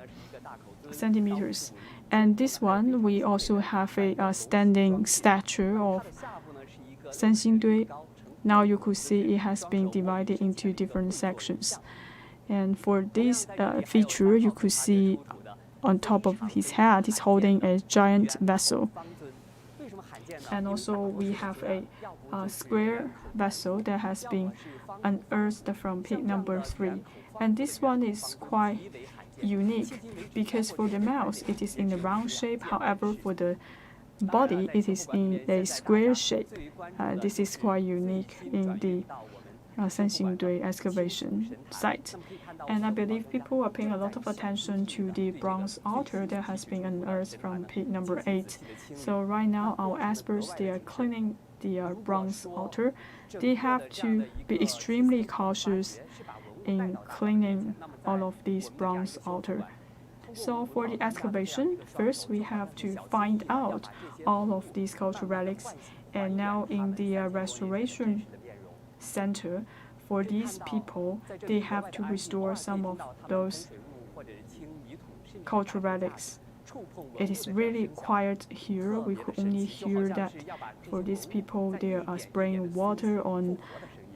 centimeters. And this one, we also have a standing statue of Sanxingdui. Now you could see it has been divided into different sections. And for this feature, you could see on top of his head, he's holding a giant vessel. And also we have a square vessel that has been unearthed from pit number 3. And this one is quite unique because for the mouth, it is in a round shape. However, for the body, it is in a square shape. This is quite unique in the Sanxingdui excavation site. And I believe people are paying a lot of attention to the bronze altar that has been unearthed from pit number 8. So right now, our experts, they are cleaning the bronze altar. They have to be extremely cautious in cleaning all of these bronze altar. So for the excavation, first we have to find out all of these cultural relics. And now in the restoration center, for these people, they have to restore some of those cultural relics. It is really quiet here. We could only hear that for these people, they are spraying water on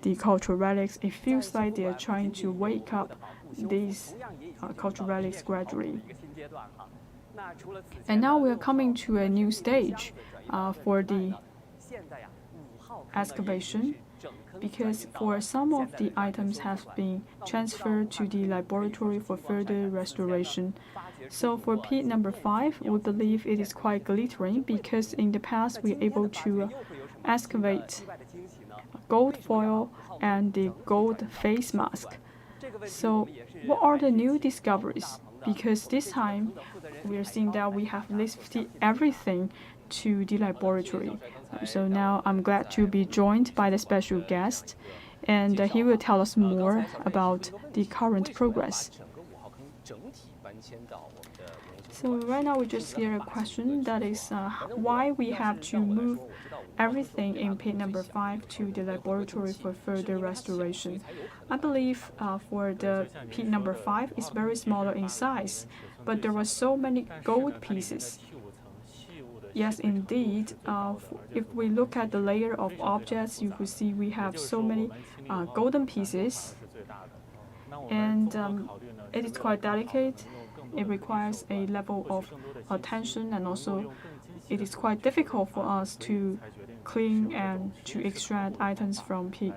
the cultural relics. It feels like they are trying to wake up these cultural relics gradually. And now we are coming to a new stage for the excavation, because for some of the items have been transferred to the laboratory for further restoration. So for pit number 5, we believe it is quite glittering because in the past we were able to excavate gold foil and the gold face mask. So what are the new discoveries? Because this time we are seeing that we have lifted everything to the laboratory. So now I'm glad to be joined by the special guest, and he will tell us more about the current progress. So right now we just hear a question, that is why we have to move everything in pit number 5 to the laboratory for further restoration. I believe for the pit number 5 is very smaller in size, but there were so many gold pieces. Yes, indeed. If we look at the layer of objects, you could see we have so many golden pieces, and it is quite delicate. It requires a level of attention, and also it is quite difficult for us to clean and to extract items from pit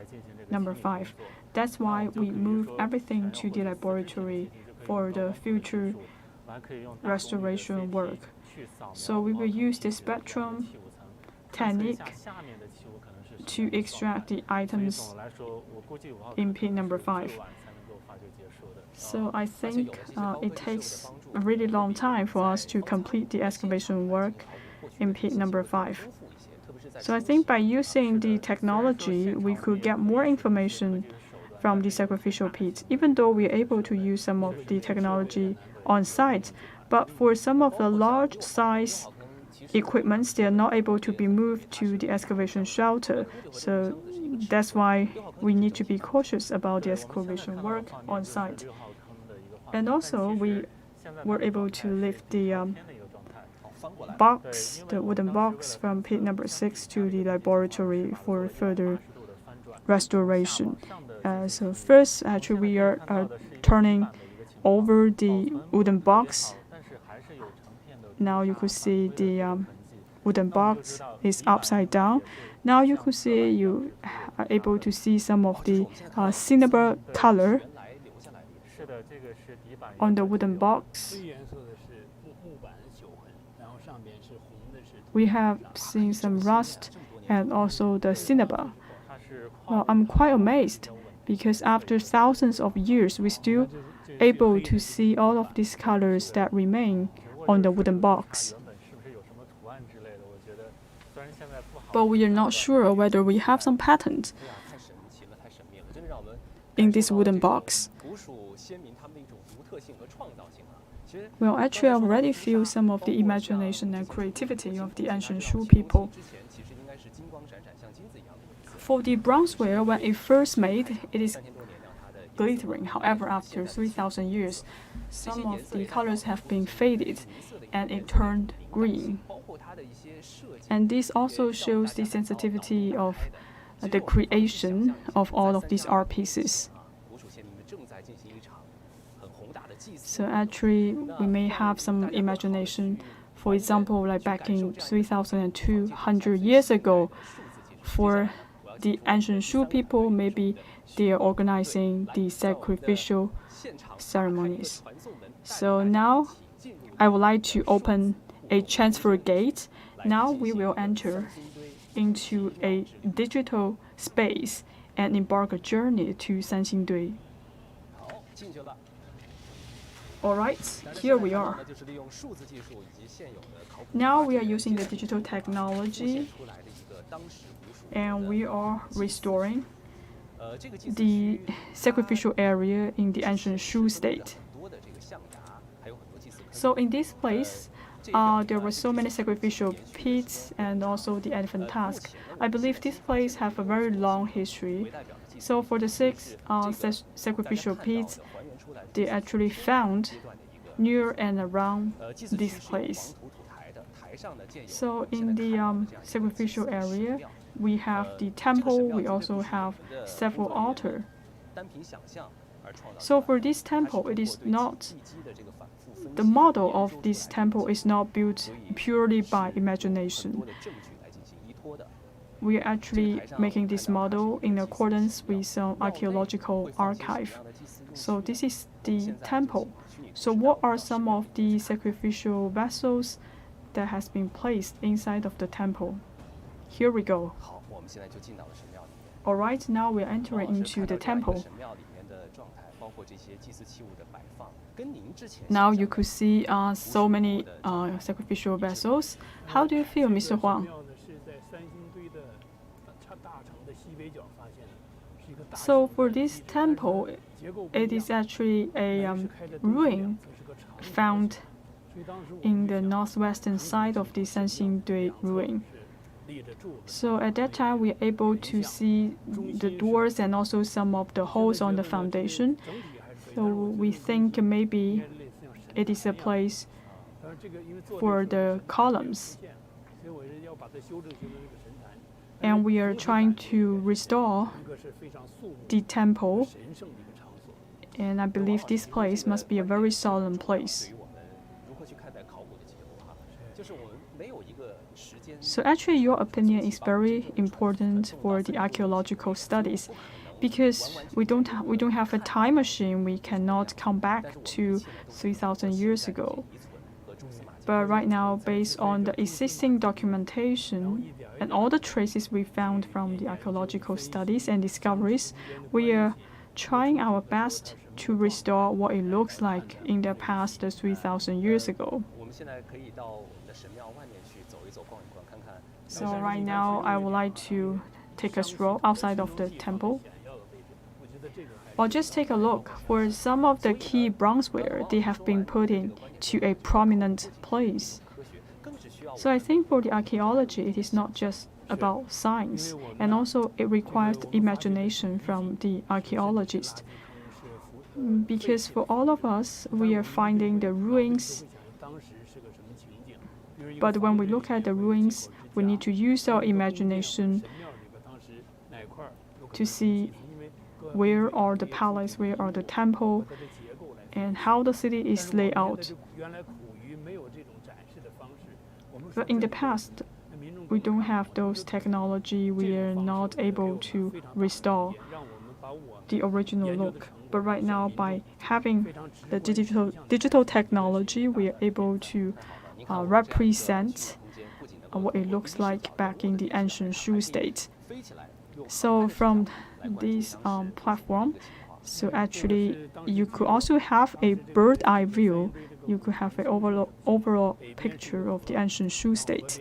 number 5. That's why we move everything to the laboratory for the future restoration work. So we will use the spectrum technique to extract the items in pit number 5. So I think it takes a really long time for us to complete the excavation work in pit number 5. So I think by using the technology, we could get more information from the sacrificial pits, even though we are able to use some of the technology on site. But for some of the large size equipments, they are not able to be moved to the excavation shelter. So that's why we need to be cautious about the excavation work on site. And also, we were able to lift the box, the wooden box, from pit number 6 to the laboratory for further restoration. So first, actually, we are turning over the wooden box. Now you could see the wooden box is upside down. Now you could see, you are able to see some of the cinnabar color on the wooden box. We have seen some rust and also the cinnabar. Well, I'm quite amazed because after thousands of years, we're still able to see all of these colors that remain on the wooden box. But we are not sure whether we have some patterns in this wooden box. Well, actually, I already feel some of the imagination and creativity of the ancient Shu people. For the bronzeware, when it first made, it is glittering. However, after 3,000 years, some of the colors have been faded and it turned green. And this also shows the sensitivity of the creation of all of these art pieces. So actually, we may have some imagination. For example, like back in 3,200 years ago, for the ancient Shu people, maybe they are organizing the sacrificial ceremonies. So now, I would like to open a transfer gate. Now we will enter into a digital space and embark a journey to Sanxingdui. Alright, here we are. Now we are using the digital technology and we are restoring the sacrificial area in the ancient Shu state. So in this place, there were so many sacrificial pits and also the elephant tusk. I believe this place has a very long history. So for the 6 sacrificial pits, they actually found near and around this place. So in the sacrificial area, we have the temple, we also have several altars. So for this temple, it is not the model of this temple is not built purely by imagination. We are actually making this model in accordance with some archaeological archive. So this is the temple. So what are some of the sacrificial vessels that has been placed inside of the temple? Here we go. All right, now we are entering into the temple. Now you could see so many sacrificial vessels. How do you feel, Mr. Huang? So for this temple, it is actually a ruin found in the northwestern side of the Sanxingdui ruin. So at that time, we are able to see the doors and also some of the holes on the foundation. So we think maybe it is a place for the columns. And we are trying to restore the temple. And I believe this place must be a very solemn place. So actually, your opinion is very important for the archaeological studies, because we don't have a time machine. We cannot come back to 3,000 years ago. But right now, based on the existing documentation and all the traces we found from the archaeological studies and discoveries, we are trying our best to restore what it looks like in the past 3,000 years ago. So right now, I would like to take a stroll outside of the temple. Well, just take a look. For some of the key bronzeware, they have been put into a prominent place. So I think for the archaeology, it is not just about science, and also it requires imagination from the archaeologist. Because for all of us, we are finding the ruins. But when we look at the ruins, we need to use our imagination to see where are the palace, where are the temple, and how the city is laid out. But in the past, we don't have those technology. We are not able to restore the original look. But right now, by having the digital technology, we are able to represent what it looks like back in the ancient Shu state. So from this platform, so actually you could also have a bird eye view. You could have an overall picture of the ancient Shu state.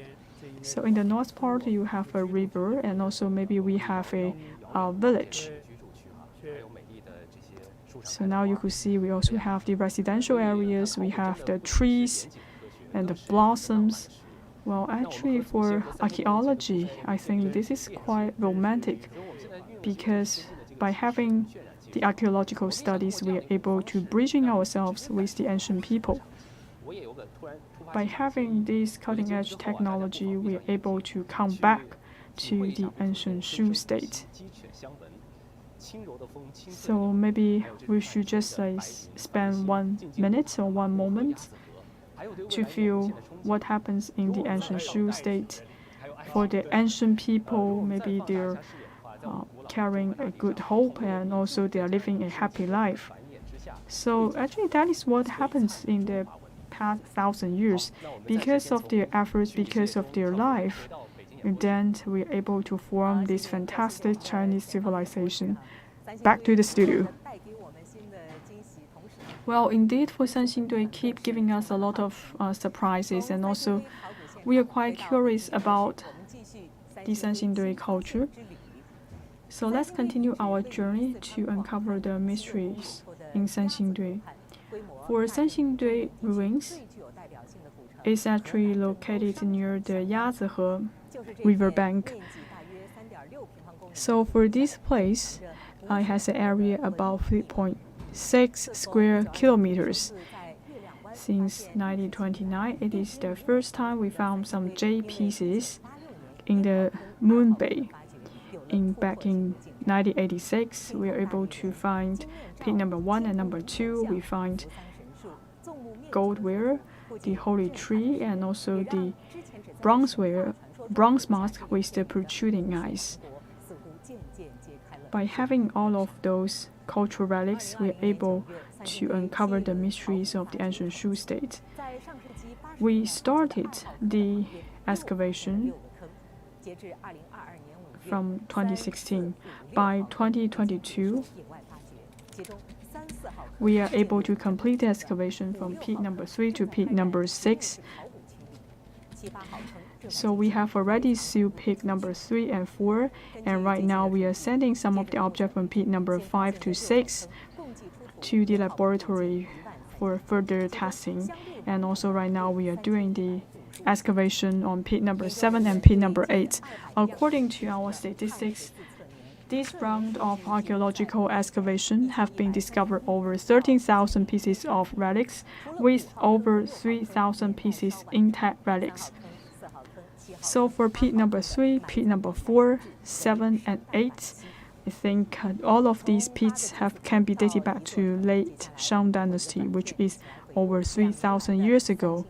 So in the north part, you have a river, and also maybe we have a village. So now you could see we also have the residential areas, we have the trees and the blossoms. Well, actually for archaeology, I think this is quite romantic, because by having the archaeological studies, we are able to bridging ourselves with the ancient people. By having this cutting-edge technology, we are able to come back to the ancient Shu state. So maybe we should just spend 1 minute or 1 moment to feel what happens in the ancient Shu state. For the ancient people, maybe they're carrying a good hope, and also they are living a happy life. So actually that is what happens in the past 1,000 years. Because of their efforts, because of their life, and then we are able to form this fantastic Chinese civilization. Back to the studio. Well, indeed, for Sanxingdui keep giving us a lot of surprises, and also we are quite curious about the Sanxingdui culture. So let's continue our journey to uncover the mysteries in Sanxingdui. For Sanxingdui ruins, it's actually located near the Yazihe riverbank. So for this place, it has an area about 3.6 square kilometers. Since 1929, it is the first time we found some jade pieces in the Moon Bay. Back in 1986, we were able to find pit number 1 and number 2. We find gold ware, the holy tree, and also the bronzeware, bronze mask with the protruding eyes. By having all of those cultural relics, we are able to uncover the mysteries of the ancient Shu state. We started the excavation from 2016. By 2022, we are able to complete the excavation from pit number 3 to pit number 6. So we have already sealed pit number 3 and 4, and right now we are sending some of the objects from pit number 5 to 6 to the laboratory for further testing. And also right now we are doing the excavation on pit number 7 and pit number 8. According to our statistics, this round of archaeological excavation have been discovered over 13,000 pieces of relics, with over 3,000 pieces intact relics. So for pit number 3, pit number 4, 7, and 8, I think all of these pits can be dated back to late Shang Dynasty, which is over 3,000 years ago.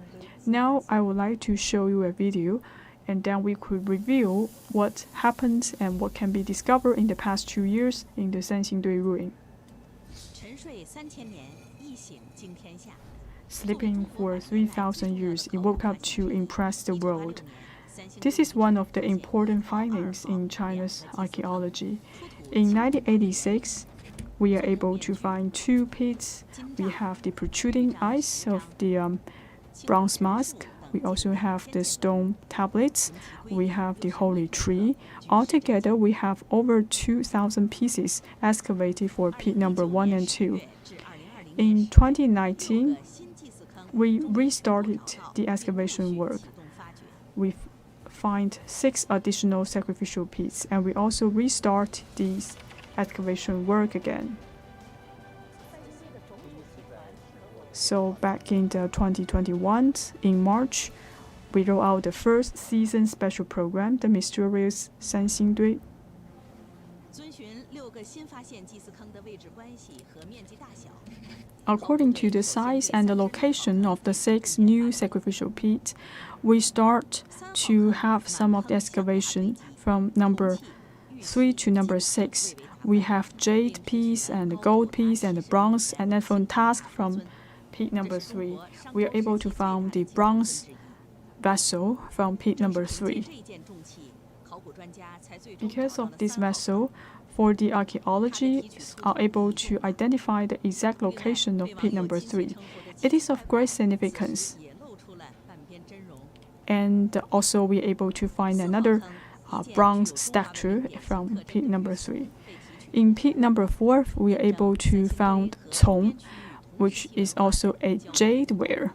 Now I would like to show you a video, and then we could review what happened and what can be discovered in the past 2 years in the Sanxingdui ruin. Sleeping for 3,000 years, it woke up to impress the world. This is one of the important findings in China's archaeology. In 1986, we are able to find 2 pits. We have the protruding eyes of the bronze mask. We also have the stone tablets. We have the holy tree. Altogether, we have over 2,000 pieces excavated for pit number 1 and 2. In 2019, we restarted the excavation work. We find 6 additional sacrificial pits, and we also restart these excavation work again. So back in the 2021, in March, we rolled out the first season special program, the mysterious Sanxingdui. According to the size and the location of the 6 new sacrificial pits, we start to have some of the excavation from number 3 to number 6. We have jade piece and the gold piece and the bronze, and then from task from pit number 3, we are able to find the bronze vessel from pit number 3. Because of this vessel, for the archaeologists are able to identify the exact location of pit number 3. It is of great significance. And also we are able to find another bronze statue from pit number 3. In pit number 4, we are able to find Cong, which is also a jade ware.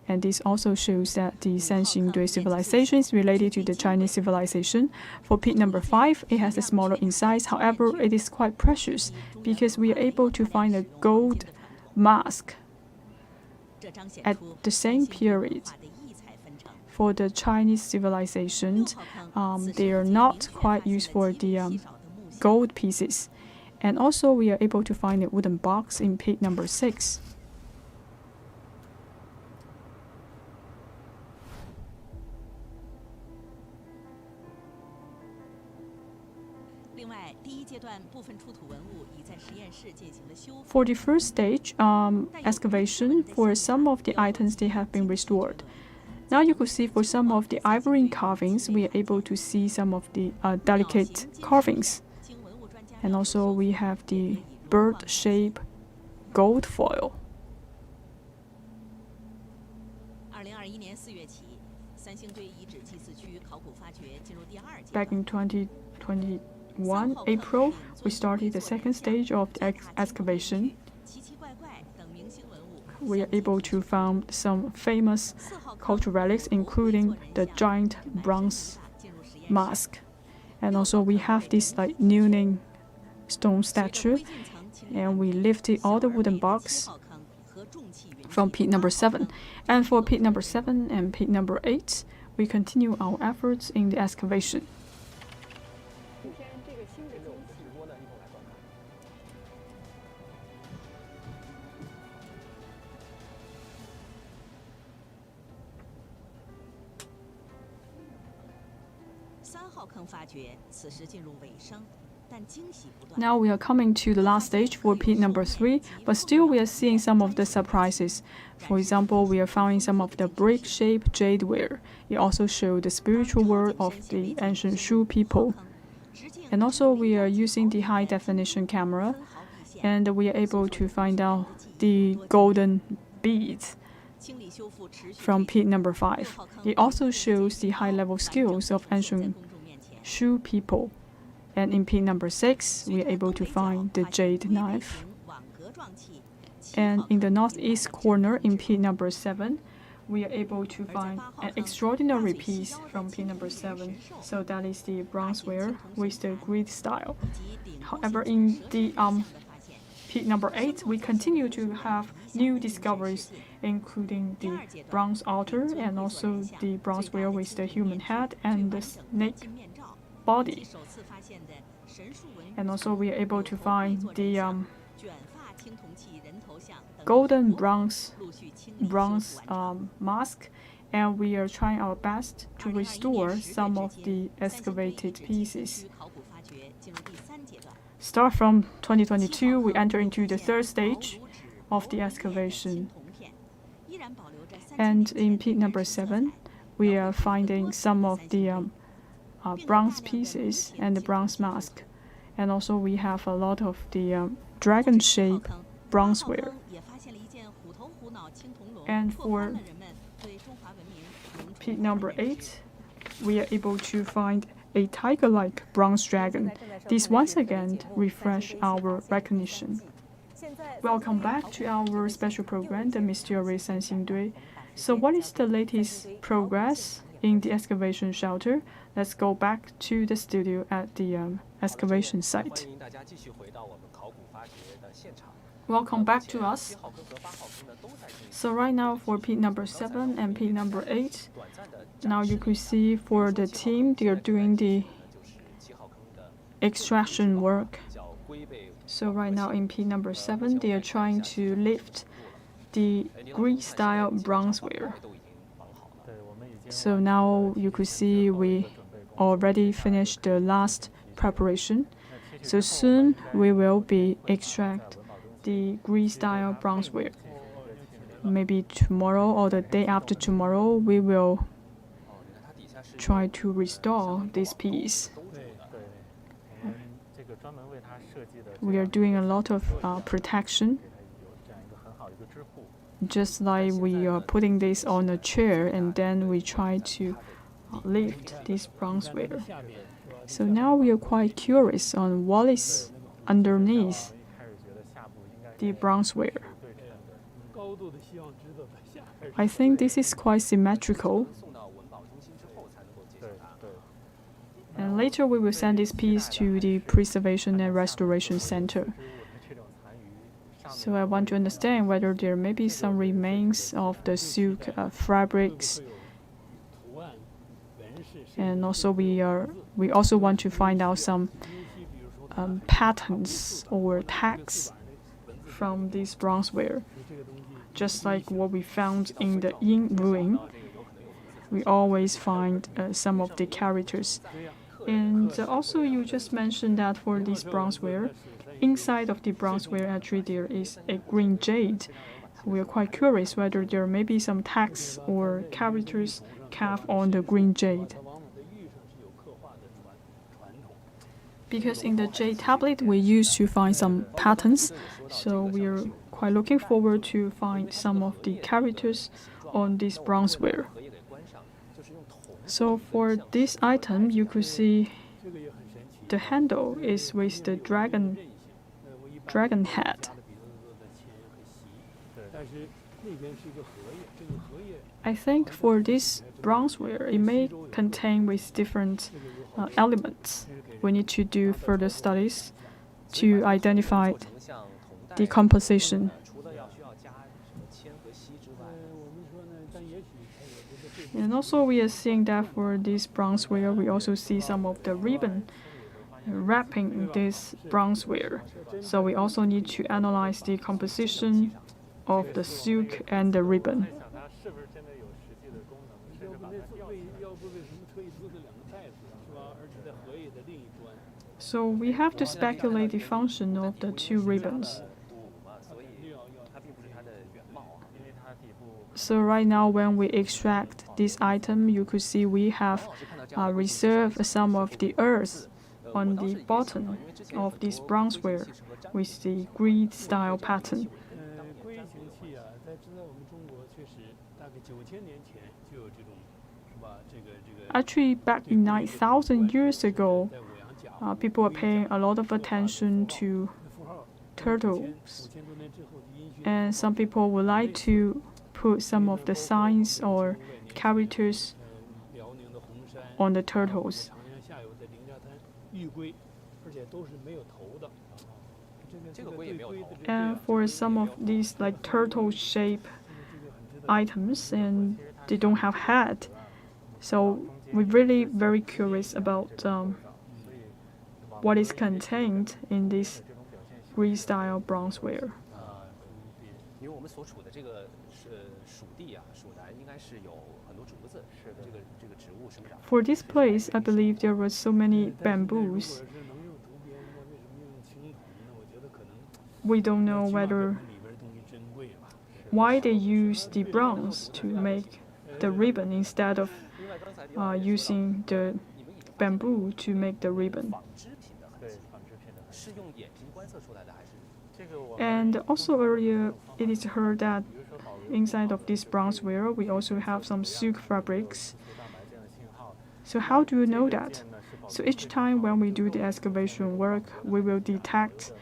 And this also shows that the Sanxingdui civilization is related to the Chinese civilization. For pit number 5, it has a smaller in size. However, it is quite precious because we are able to find a gold mask at the same period. For the Chinese civilizations, they are not quite used for the gold pieces. And also, we are able to find a wooden box in pit number 6. For the first stage, excavation, for some of the items, they have been restored. Now you could see for some of the ivory carvings, we are able to see some of the delicate carvings. And also we have the bird-shaped gold foil. Back in 2021, April, we started the second stage of the excavation. We are able to find some famous cultural relics, including the giant bronze mask. And also we have this kneeling stone statue, and we lifted all the wooden box from pit number 7. And for pit number 7 and pit number 8, we continue our efforts in the excavation. Now we are coming to the last stage for pit number 3, but still we are seeing some of the surprises. For example, we are finding some of the brick-shaped jade ware. It also shows the spiritual world of the ancient Shu people. And also we are using the high-definition camera, and we are able to find out the golden beads from pit number 5. It also shows the high-level skills of ancient Shu people. And in pit number 6, we are able to find the jade knife. And in the northeast corner in pit number 7, we are able to find an extraordinary piece from pit number 7. So that is the bronzeware with the grid style. However, in the pit number 8, we continue to have new discoveries, including the bronze altar and also the bronzeware with the human head and the snake body. And also we are able to find the golden bronze mask, and we are trying our best to restore some of the excavated pieces. Start from 2022, we enter into the 3rd stage of the excavation. And in pit number 7, we are finding some of the bronze pieces and the bronze mask. And also we have a lot of the dragon-shaped bronzeware. And for pit number 8, we are able to find a tiger-like bronze dragon. This once again refresh our recognition. Welcome back to our special program, the Mysterious Sanxingdui. So what is the latest progress in the excavation shelter? Let's go back to the studio at the excavation site. Welcome back to us. So right now for pit number 7 and pit number 8, now you could see for the team, they are doing the extraction work. So right now in pit number 7, they are trying to lift the Greek-style bronzeware. So now you could see we already finished the last preparation. So soon we will be extract the Greek-style bronzeware. Maybe tomorrow or the day after tomorrow, we will try to restore this piece. We are doing a lot of protection, just like we are putting this on a chair and then we try to lift this bronzeware. So now we are quite curious on what is underneath the bronzeware. I think this is quite symmetrical. And later we will send this piece to the Preservation and Restoration Center. So I want to understand whether there may be some remains of the silk fabrics. And also we also want to find out some patterns or tags from this bronzeware. Just like what we found in the Yin ruin, we always find some of the characters. And also you just mentioned that for this bronzeware, inside of the bronzeware actually there is a green jade. We are quite curious whether there may be some text or characters carved on the green jade. Because in the jade tablet we used to find some patterns, so we are quite looking forward to find some of the characters on this bronzeware. So for this item, you could see the handle is with the dragon head. I think for this bronzeware, it may contain with different elements. We need to do further studies to identify the composition. And also we are seeing that for this bronzeware, we also see some of the ribbon wrapping this bronzeware. So we also need to analyze the composition of the silk and the ribbon. So we have to speculate the function of the two ribbons. So right now, when we extract this item, you could see we have reserved some of the earth on the bottom of this bronzeware with the grid style pattern. Actually, back in 9,000 years ago, people were paying a lot of attention to turtles, and some people would like to put some of the signs or characters on the turtles. And for some of these like turtle shape items, and they don't have head, so we're really very curious about what is contained in this grid style bronzeware. For this place, I believe there were so many bamboos. We don't know why they use the bronze to make the ribbon instead of using the bamboo to make the ribbon. And also earlier, it is heard that inside of this bronzeware, we also have some silk fabrics. So how do you know that? So each time when we do the excavation work, we will detect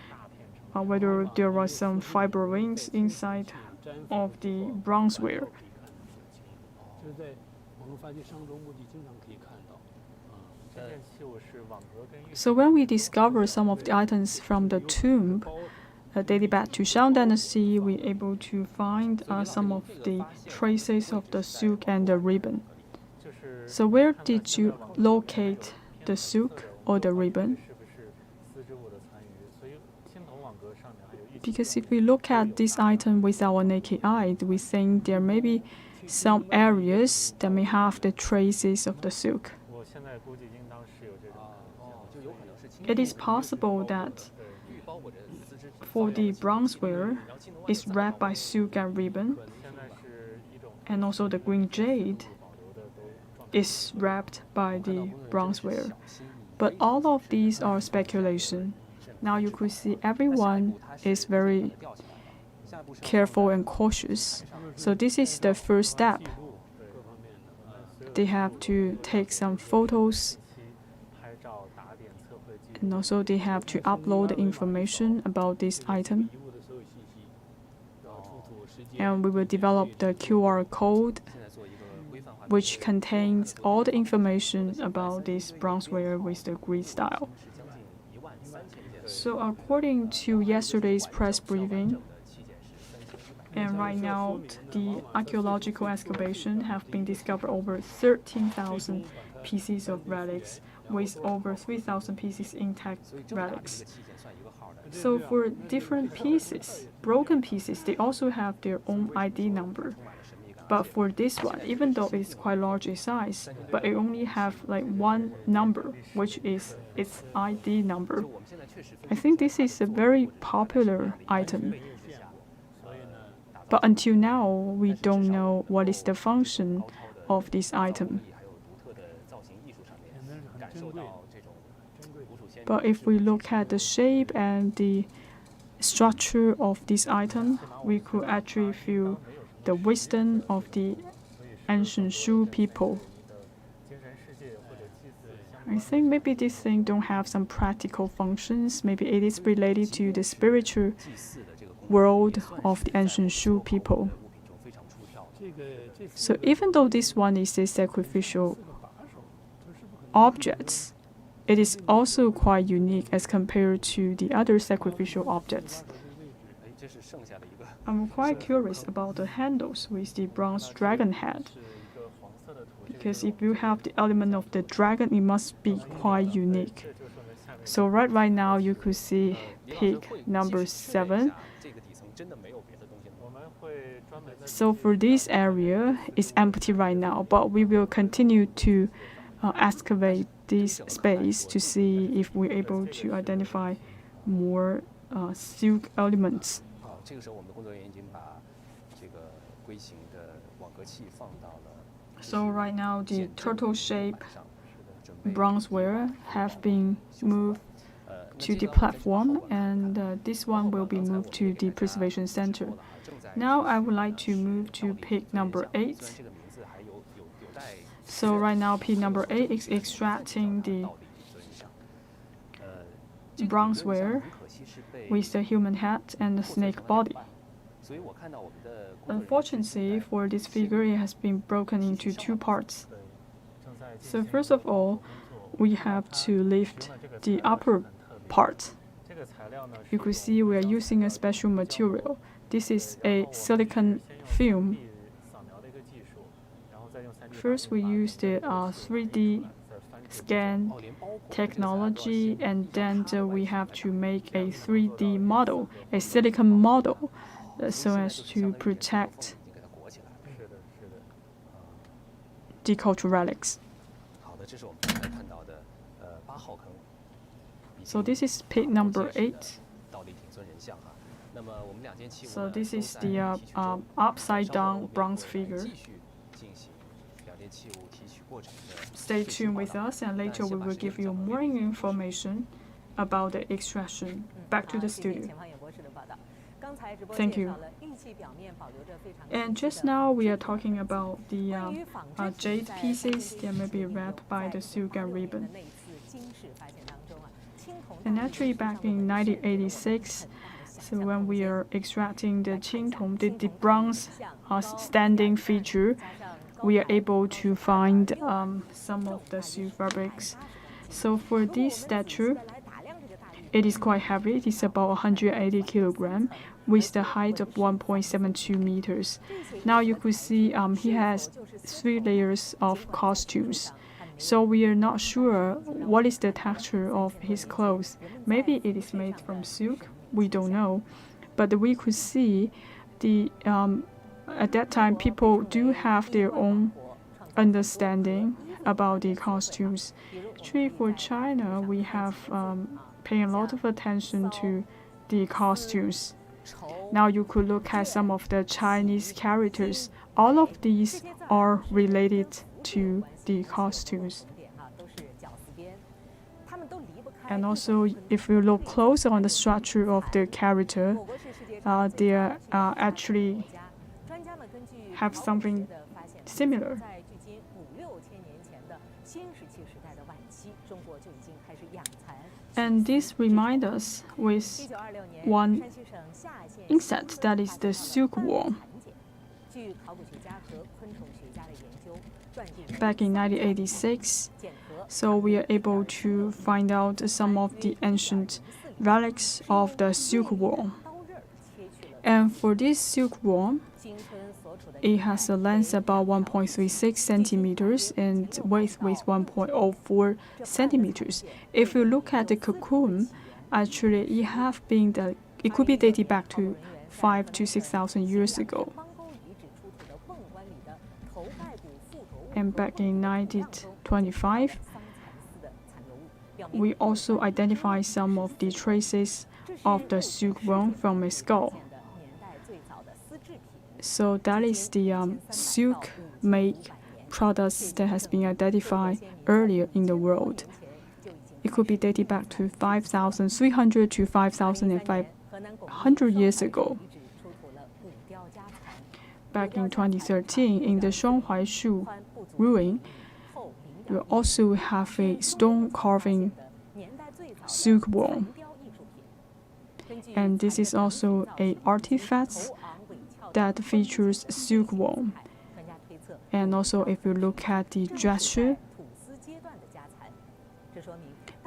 whether there was some fiber rings inside of the bronzeware. So when we discover some of the items from the tomb dating back to Shang Dynasty, we're able to find some of the traces of the silk and the ribbon. So where did you locate the silk or the ribbon? Because if we look at this item with our naked eye, we think there may be some areas that may have the traces of the silk. It is possible that for the bronzeware, it's wrapped by silk and ribbon, and also the green jade is wrapped by the bronzeware. But all of these are speculation. Now you could see everyone is very careful and cautious. So this is the first step. They have to take some photos, and also they have to upload the information about this item. And we will develop the QR code, which contains all the information about this bronzeware with the grid style. So according to yesterday's press briefing, and right now the archaeological excavation have been discovered over 13,000 pieces of relics with over 3,000 pieces intact relics. So for different pieces, broken pieces, they also have their own ID number. But for this one, even though it's quite large in size, but it only have like one number, which is its ID number. I think this is a very popular item. But until now, we don't know what is the function of this item. But if we look at the shape and the structure of this item, we could actually feel the wisdom of the ancient Shu people. I think maybe this thing don't have some practical functions. Maybe it is related to the spiritual world of the ancient Shu people. So even though this one is a sacrificial object, it is also quite unique as compared to the other sacrificial objects. I'm quite curious about the handles with the bronze dragon head, because if you have the element of the dragon, it must be quite unique. So right now you could see pick number 7. So for this area, it's empty right now, but we will continue to excavate this space to see if we're able to identify more silk elements. So right now, the turtle shape bronzeware have been moved to the platform, and this one will be moved to the preservation center. Now I would like to move to pig number 8. So right now pig number 8 is extracting the bronzeware with the human head and the snake body. Unfortunately, for this figure, it has been broken into 2 parts. So first of all, we have to lift the upper part. You could see we are using a special material. This is a silicon film. First, we use the 3D scan technology, and then we have to make a 3D model, a silicon model, so as to protect the cultural relics. So this is pit number 8. So this is the upside down bronze figure. Stay tuned with us, and later we will give you more information about the extraction. Back to the studio. Thank you. And just now we are talking about the jade pieces that may be wrapped by the silk and ribbon. And actually back in 1986, so when we are extracting the qingtong, the bronze standing feature, we are able to find some of the silk fabrics. So for this statue, it is quite heavy. It is about 180 kilograms with the height of 1.72 meters. Now you could see he has 3 layers of costumes. So we are not sure what is the texture of his clothes. Maybe it is made from silk. We don't know. But we could see the at that time people do have their own understanding about the costumes. Actually, for China, we have paying a lot of attention to the costumes. Now you could look at some of the Chinese characters. All of these are related to the costumes. And also, if you look closer on the structure of the character, they actually have something similar. And this reminds us with one insect, that is the silkworm. Back in 1986, so we are able to find out some of the ancient relics of the silkworm. And for this silkworm, it has a length about 1.36 centimeters and width with 1.04 centimeters. If you look at the cocoon, actually it could be dated back to 5,000 to 6,000 years ago. And back in 1925, we also identified some of the traces of the silkworm from a skull. So that is the silk-made products that has been identified earlier in the world. It could be dated back to 5,300 to 5,500 years ago. Back in 2013, in the Shuanghuaishu ruin, we also have a stone carving silkworm. And this is also an artifact that features silkworm. And also, if you look at the gesture,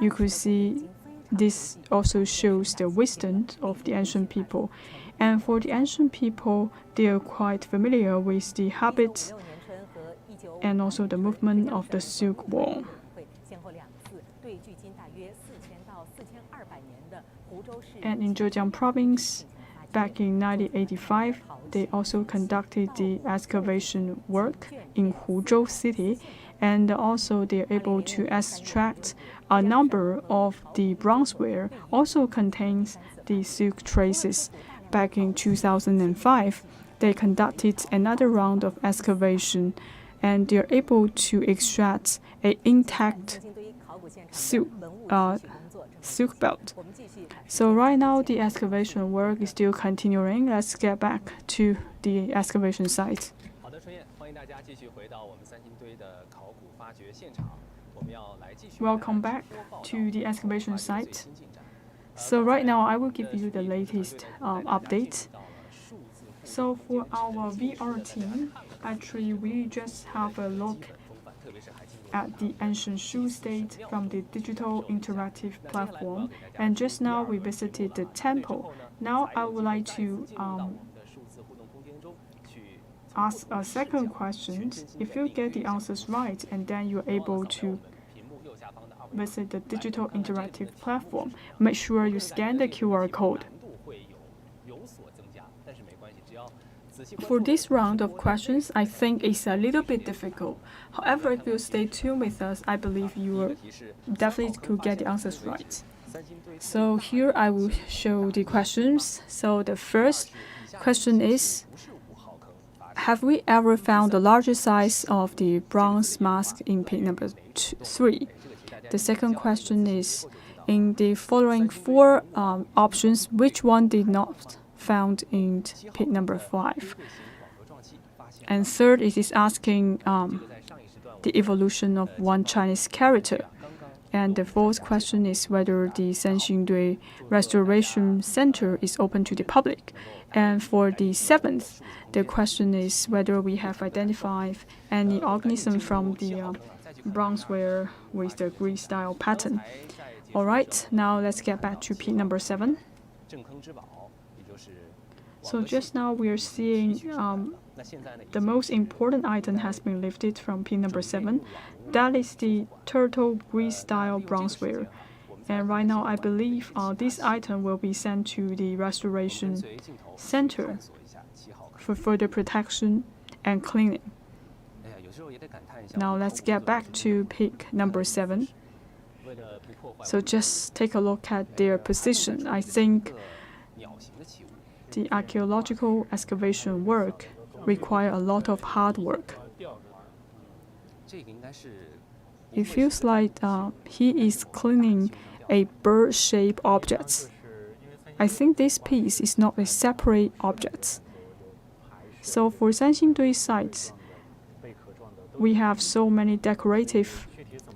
you could see this also shows the wisdom of the ancient people. And for the ancient people, they are quite familiar with the habits and also the movement of the silkworm. And in Zhejiang province, back in 1985, they also conducted the excavation work in Huzhou City, and also they're able to extract a number of the bronzeware, also contains the silk traces. Back in 2005, they conducted another round of excavation, and they're able to extract an intact silk belt. So right now the excavation work is still continuing. Let's get back to the excavation site. Welcome back to the excavation site. So right now I will give you the latest update. So for our VR team, actually we just have a look at the ancient shoe state from the digital interactive platform, and just now we visited the temple. Now I would like to ask a second question. If you get the answers right, and then you're able to visit the digital interactive platform, make sure you scan the QR code. For this round of questions, I think it's a little bit difficult. However, if you stay tuned with us, I believe you will definitely could get the answers right. So here I will show the questions. So the first question is, have we ever found the largest size of the bronze mask in pit number 3? The second question is, in the following 4 options, which one did not found in pit number 5? And third, it is asking the evolution of one Chinese character. And the fourth question is whether the Sanxingdui Restoration Center is open to the public. And for the 7th, the question is whether we have identified any organism from the bronzeware with the Greek style pattern. All right, now let's get back to pit number 7. So just now we are seeing the most important item has been lifted from pin number 7. That is the turtle Greek style bronzeware. And right now I believe this item will be sent to the restoration center for further protection and cleaning. Now let's get back to pick number 7. So just take a look at their position. I think the archaeological excavation work require a lot of hard work. It feels like he is cleaning a bird-shaped object. I think this piece is not a separate object. So for Sanxingdui sites, we have so many decorative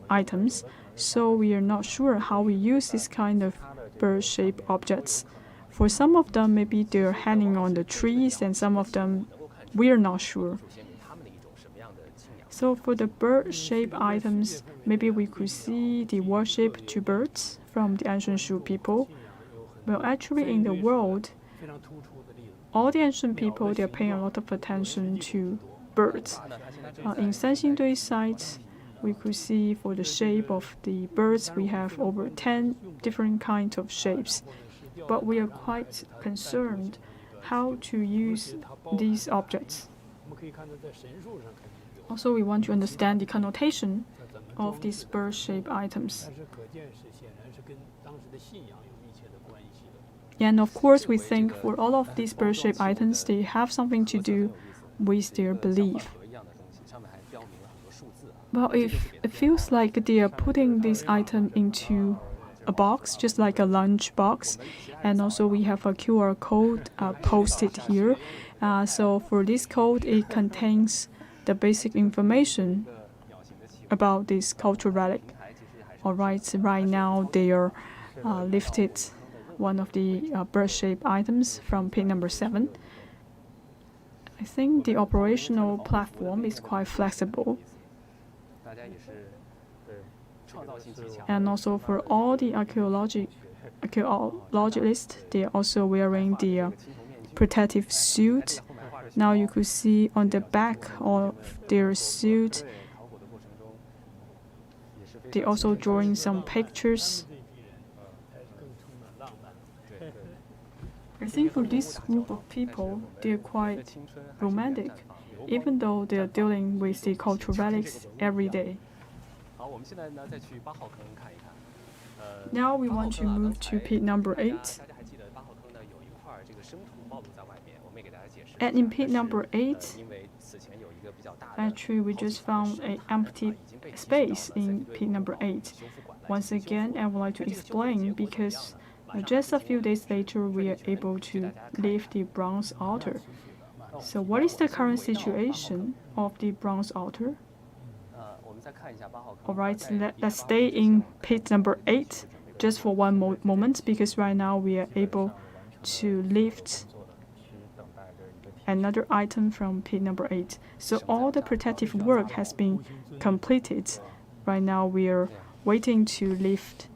items, so we are not sure how we use this kind of bird-shaped objects. For some of them, maybe they're hanging on the trees, and some of them, we're not sure. So for the bird-shaped items, maybe we could see the worship to birds from the ancient Shu people. Well, actually in the world, all the ancient people, they're paying a lot of attention to birds. In Sanxingdui sites, we could see for the shape of the birds, we have over 10 different kinds of shapes. But we are quite concerned how to use these objects. Also, we want to understand the connotation of these bird-shaped items. And of course, we think for all of these bird-shaped items, they have something to do with their belief. Well, it feels like they are putting this item into a box, just like a lunch box, and also we have a QR code posted here. So for this code, it contains the basic information about this cultural relic. All right, so right now they are lifted one of the bird-shaped items from pin number 7. I think the operational platform is quite flexible. And also for all the archaeologists, they are also wearing the protective suit. Now you could see on the back of their suit, they also drawing some pictures. I think for this group of people, they're quite romantic, even though they're dealing with the cultural relics every day. Now we want to move to pit number 8. And in pit number 8, actually we just found an empty space in pit number 8. Once again, I would like to explain because just a few days later we are able to leave the bronze altar. So what is the current situation of the bronze altar? Alright, let's stay in pit number 8 just for one moment because right now we are able to lift another item from pit number 8. So all the protective work has been completed. Right now we are waiting to lift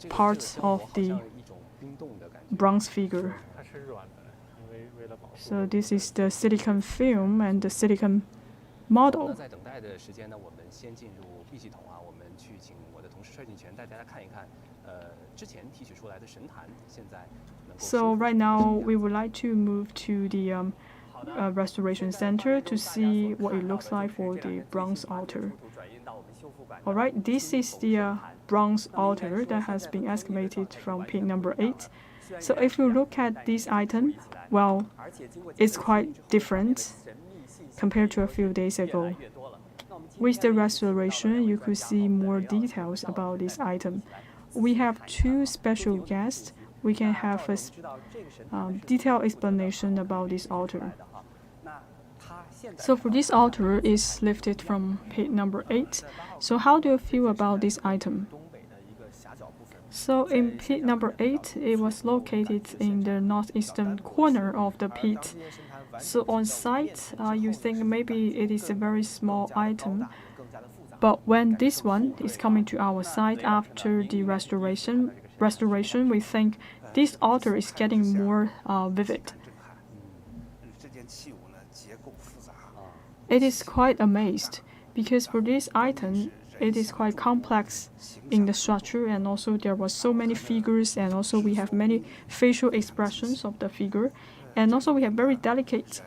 parts of the bronze figure. So this is the silicon film and the silicon model. So right now we would like to move to the restoration center to see what it looks like for the bronze altar. Alright, this is the bronze altar that has been excavated from pit number 8. So if you look at this item, well, it's quite different compared to a few days ago. With the restoration, you could see more details about this item. We have 2 special guests. We can have a detailed explanation about this altar. So for this altar is lifted from pit number 8. So how do you feel about this item? So in pit number 8, it was located in the northeastern corner of the pit. So on site, you think maybe it is a very small item. But when this one is coming to our site after the restoration, we think this altar is getting more vivid. It is quite amazed because for this item, it is quite complex in the structure, and also there were so many figures, and also we have many facial expressions of the figure, and also we have very delicate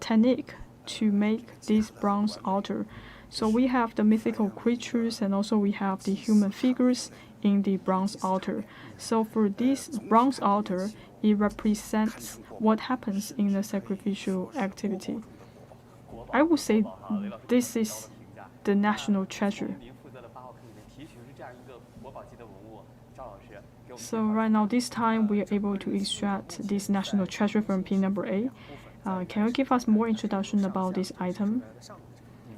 technique to make this bronze altar. So we have the mythical creatures, and also we have the human figures in the bronze altar. So for this bronze altar, it represents what happens in the sacrificial activity. I would say this is the national treasure. So right now, this time we are able to extract this national treasure from pin number 8. Can you give us more introduction about this item?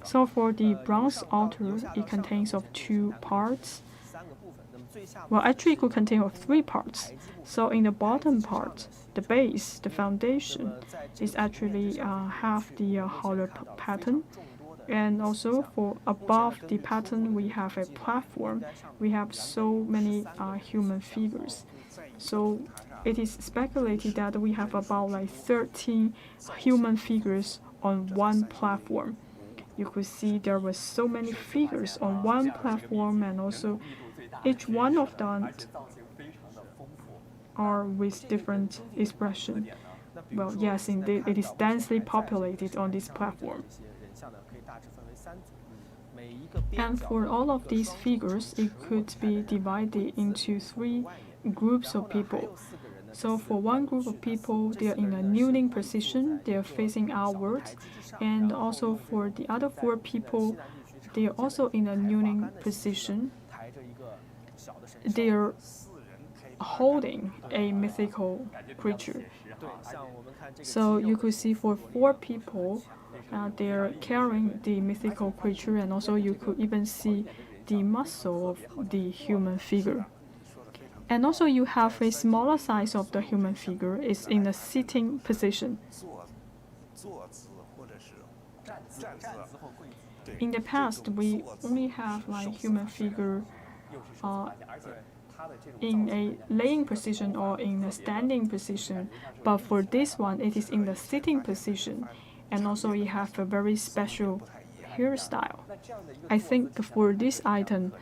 So for the bronze altar, it contains of 2 parts. Well, actually it could contain of 3 parts. So in the bottom part, the base, the foundation, is actually have the hollow pattern. And also for above the pattern, we have a platform. We have so many human figures. So it is speculated that we have about like 13 human figures on one platform. You could see there were so many figures on one platform, and also each one of them are with different expression. Well, yes, indeed, it is densely populated on this platform. And for all of these figures, it could be divided into 3 groups of people. So for one group of people, they are in a kneeling position, they are facing outwards. And also for the other 4 people, they are also in a kneeling position. They are holding a mythical creature. So you could see for 4 people, they are carrying the mythical creature, and also you could even see the muscle of the human figure. And also you have a smaller size of the human figure is in a sitting position. In the past, we only have like human figure in a laying position or in a standing position, but for this one, it is in the sitting position, and also it has a very special hairstyle. I think for this item,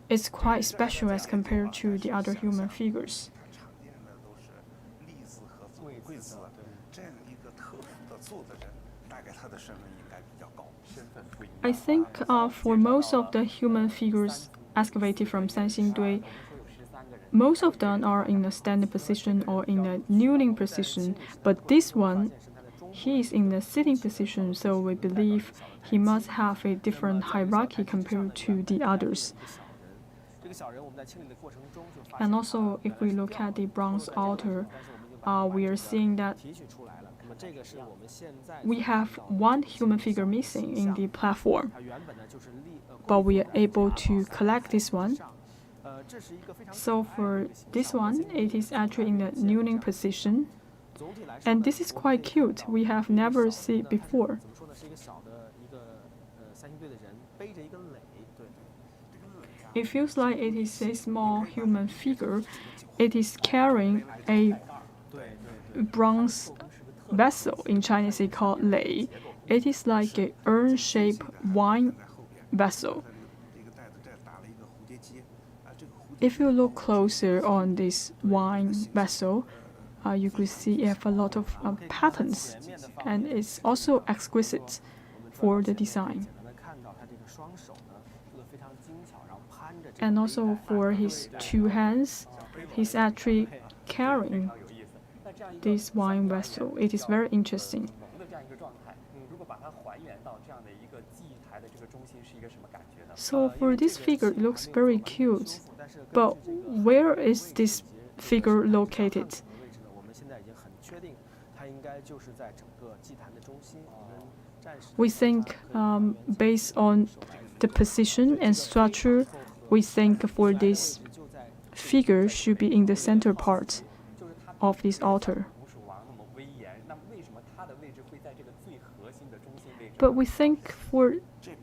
it's quite special as compared to the other human figures. I think for most of the human figures excavated from Sanxingdui, most of them are in a standing position or in a kneeling position, but this one, he is in the sitting position, so we believe he must have a different hierarchy compared to the others. And also, if we look at the bronze altar, we are seeing that we have one human figure missing in the platform, but we are able to collect this one. So for this one, it is actually in the kneeling position, and this is quite cute. We have never seen it before. It feels like it is a small human figure. It is carrying a bronze vessel. In Chinese, it's called lei. It is like an urn-shaped wine vessel. If you look closer on this wine vessel, you could see it have a lot of patterns, and it's also exquisite for the design. And also for his two hands, he's actually carrying this wine vessel. It is very interesting. So for this figure, it looks very cute. But where is this figure located? We think based on the position and structure, we think for this figure should be in the center part of this altar. But we think for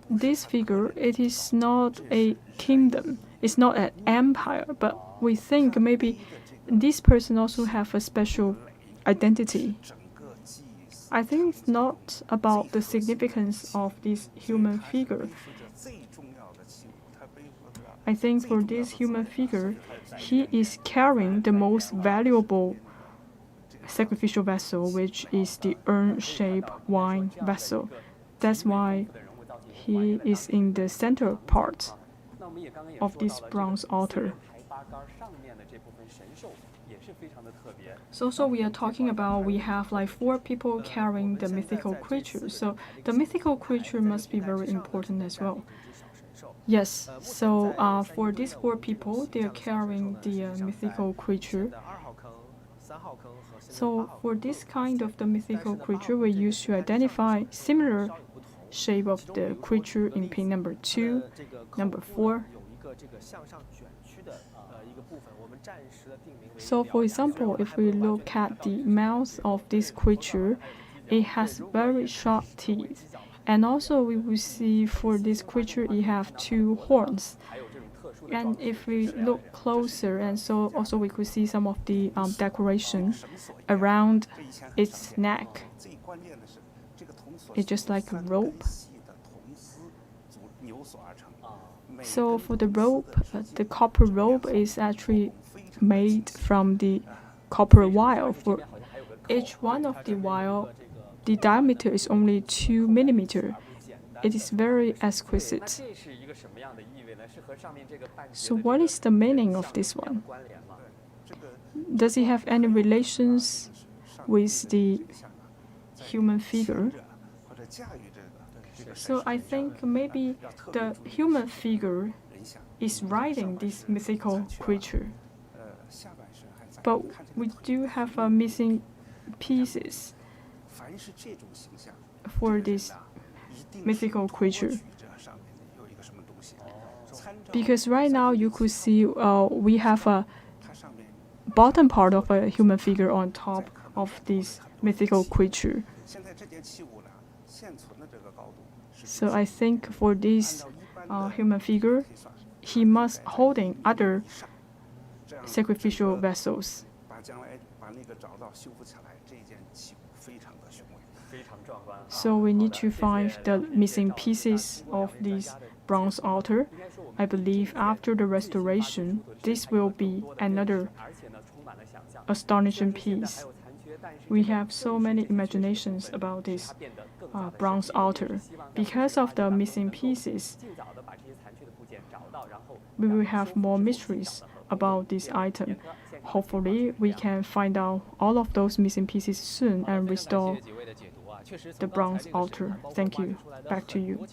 this figure, it is not a kingdom, it's not an empire, but we think maybe this person also have a special identity. I think it's not about the significance of this human figure. I think for this human figure, he is carrying the most valuable sacrificial vessel, which is the urn-shaped wine vessel. That's why he is in the center part of this bronze altar. So we are talking about we have like 4 people carrying the mythical creature. So the mythical creature must be very important as well. Yes, so for these 4 people, they are carrying the mythical creature. So for this kind of the mythical creature, we used to identify similar shape of the creature in pin number 2, number 4. So for example, if we look at the mouth of this creature, it has very sharp teeth. And also we will see for this creature, it have 2 horns. And if we look closer, and so also we could see some of the decoration around its neck. It's just like a rope. So for the rope, the copper rope is actually made from the copper wire. For each one of the wire, the diameter is only 2 millimeters. It is very exquisite. So what is the meaning of this one? Does it have any relations with the human figure? So I think maybe the human figure is riding this mythical creature. But we do have missing pieces for this mythical creature. Because right now you could see we have a bottom part of a human figure on top of this mythical creature. So I think for this human figure, he must holding other sacrificial vessels. So we need to find the missing pieces of this bronze altar. I believe after the restoration, this will be another astonishing piece. we have so many imaginations about this bronze altar. Because of the missing pieces, we will have more mysteries about this item. Hopefully, we can find out all of those missing pieces soon and restore the bronze altar. Thank you. Back to you.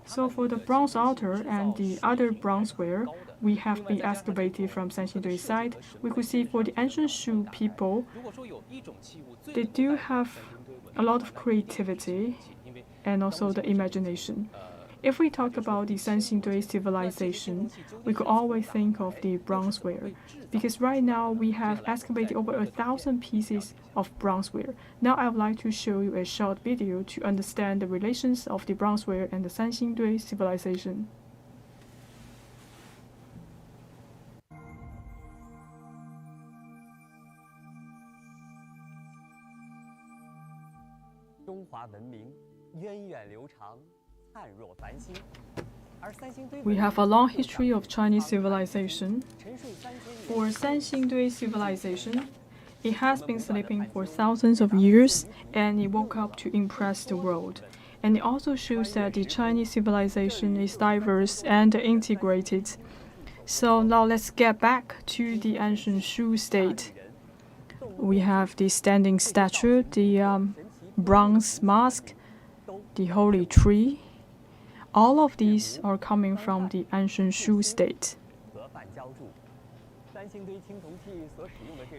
So for the bronze altar and the other bronzeware we have been excavated from Sanxingdui side, we could see for the ancient Shu people, they do have a lot of creativity and also the imagination. If we talk about the Sanxingdui civilization, we could always think of the bronzeware, because right now we have excavated over 1,000 pieces of bronzeware. Now I would like to show you a short video to understand the relations of the bronzeware and the Sanxingdui civilization. We have a long history of Chinese civilization. For Sanxingdui civilization, it has been sleeping for thousands of years, and it woke up to impress the world. And it also shows that the Chinese civilization is diverse and integrated. So now let's get back to the ancient Shu state. We have the standing statue, the bronze mask, the holy tree. All of these are coming from the ancient Shu state.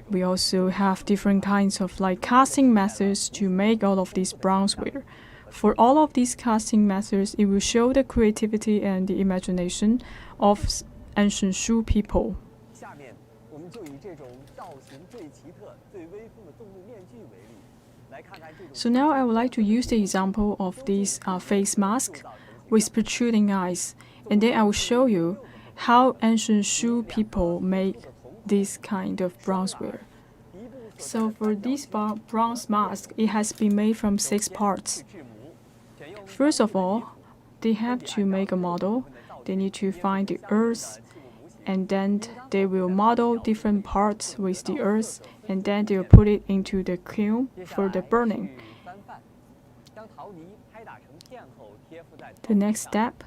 We also have different kinds of casting methods to make all of these bronzeware. For all of these casting methods, it will show the creativity and the imagination of ancient Shu people. So now I would like to use the example of this face mask with protruding eyes, and then I will show you how ancient Shu people make this kind of bronzeware. So for this bronze mask, it has been made from 6 parts. First of all, they have to make a model. They need to find the earth, and then they will model different parts with the earth, and then they will put it into the kiln for the burning. The next step,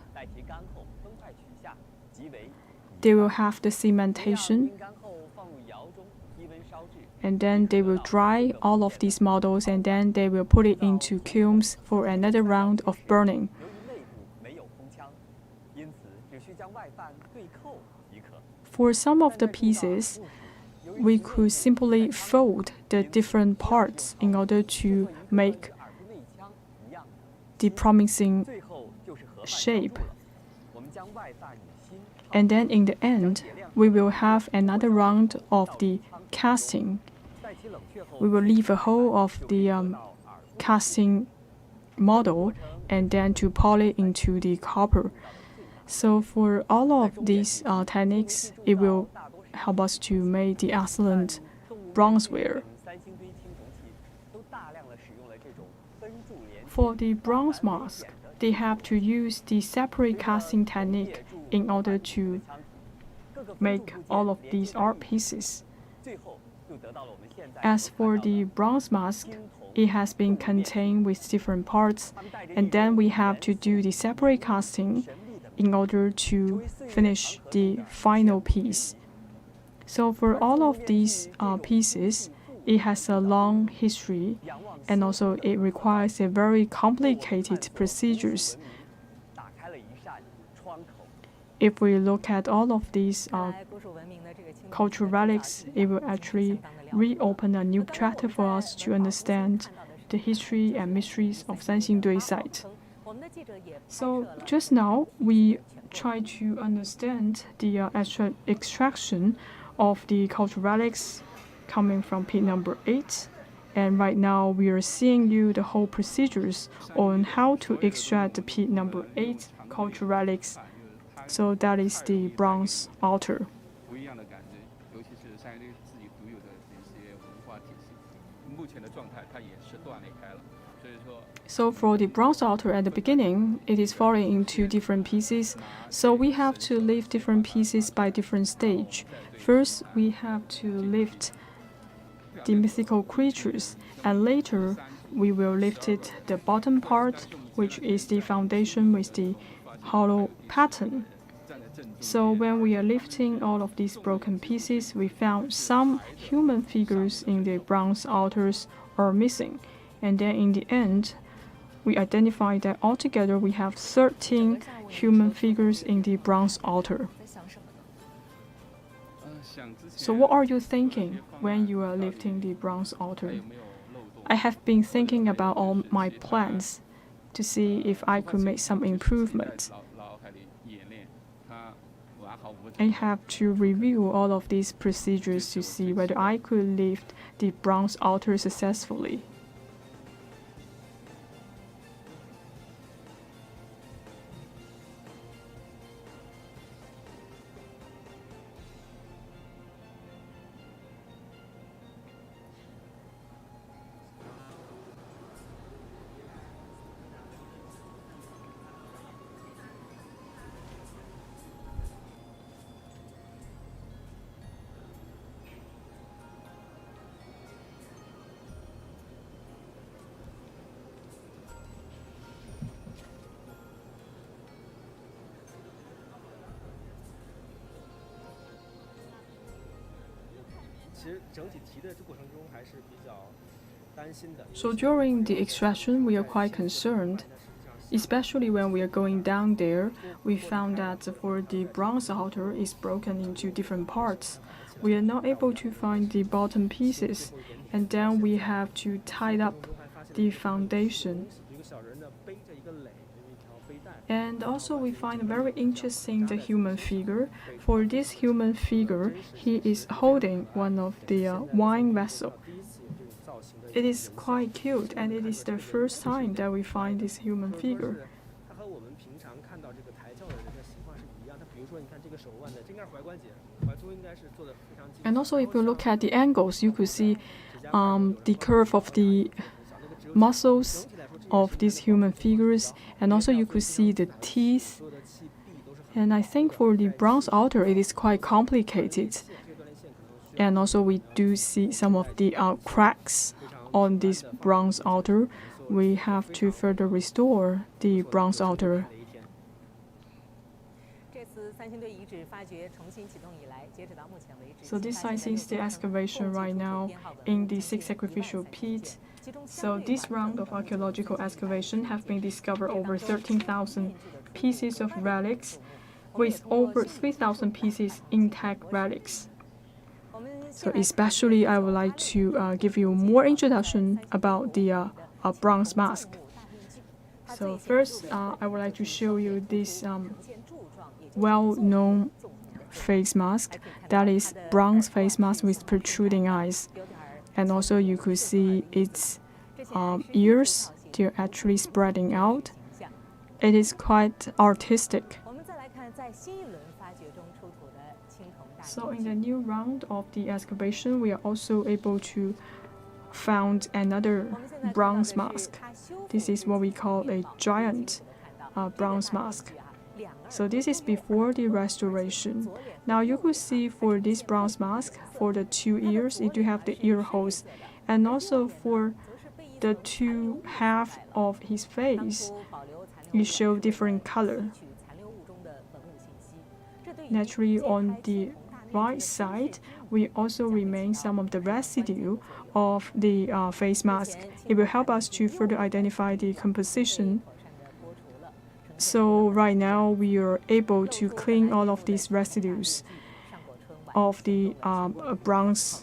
they will have the cementation, and then they will dry all of these models, and then they will put it into kilns for another round of burning. For some of the pieces, we could simply fold the different parts in order to make the promising shape. And then in the end, we will have another round of the casting. We will leave a hole of the casting model and then to polish it into the copper. So for all of these techniques, it will help us to make the excellent bronzeware. For the bronze mask, they have to use the separate casting technique in order to make all of these art pieces. As for the bronze mask, it has been contained with different parts, and then we have to do the separate casting in order to finish the final piece. So for all of these pieces, it has a long history, and also it requires a very complicated procedures. If we look at all of these cultural relics, it will actually reopen a new chapter for us to understand the history and mysteries of Sanxingdui site. So just now, we try to understand the extraction of the cultural relics coming from pit number 8. And right now, we are seeing you the whole procedures on how to extract the pit number 8 cultural relics. So that is the bronze altar. So for the bronze altar at the beginning, it is falling into different pieces. So we have to lift different pieces by different stage. First, we have to lift the mythical creatures, and later we will lift it the bottom part, which is the foundation with the hollow pattern. So when we are lifting all of these broken pieces, we found some human figures in the bronze altars are missing. And then in the end, we identified that altogether we have 13 human figures in the bronze altar. So what are you thinking when you are lifting the bronze altar? I have been thinking about all my plans to see if I could make some improvements. I have to review all of these procedures to see whether I could lift the bronze altar successfully. So during the extraction, we are quite concerned, especially when we are going down there. We found that for the bronze altar is broken into different parts. We are not able to find the bottom pieces, and then we have to tie up the foundation. And also we find very interesting the human figure. For this human figure, he is holding one of the wine vessel. It is quite cute, and it is the first time that we find this human figure. And also if you look at the angles, you could see the curve of the muscles of these human figures, and also you could see the teeth. And I think for the bronze altar it is quite complicated, and also we do see some of the cracks on this bronze altar. We have to further restore the bronze altar. So this site is the excavation right now in the 6 sacrificial pits. So this round of archaeological excavation have been discovered over 13,000 pieces of relics, with over 3,000 pieces intact relics. So especially I would like to give you more introduction about the bronze mask. So first I would like to show you this well-known face mask, that is bronze face mask with protruding eyes. And also you could see its ears, they're actually spreading out. It is quite artistic. So in the new round of the excavation, we are also able to found another bronze mask. This is what we call a giant bronze mask. So this is before the restoration. Now you could see for this bronze mask, for the 2 ears, it do have the ear holes, and also for the 2 halves of his face, it show different color. Naturally, on the right side, we also remain some of the residue of the face mask. It will help us to further identify the composition. So right now we are able to clean all of these residues of the bronze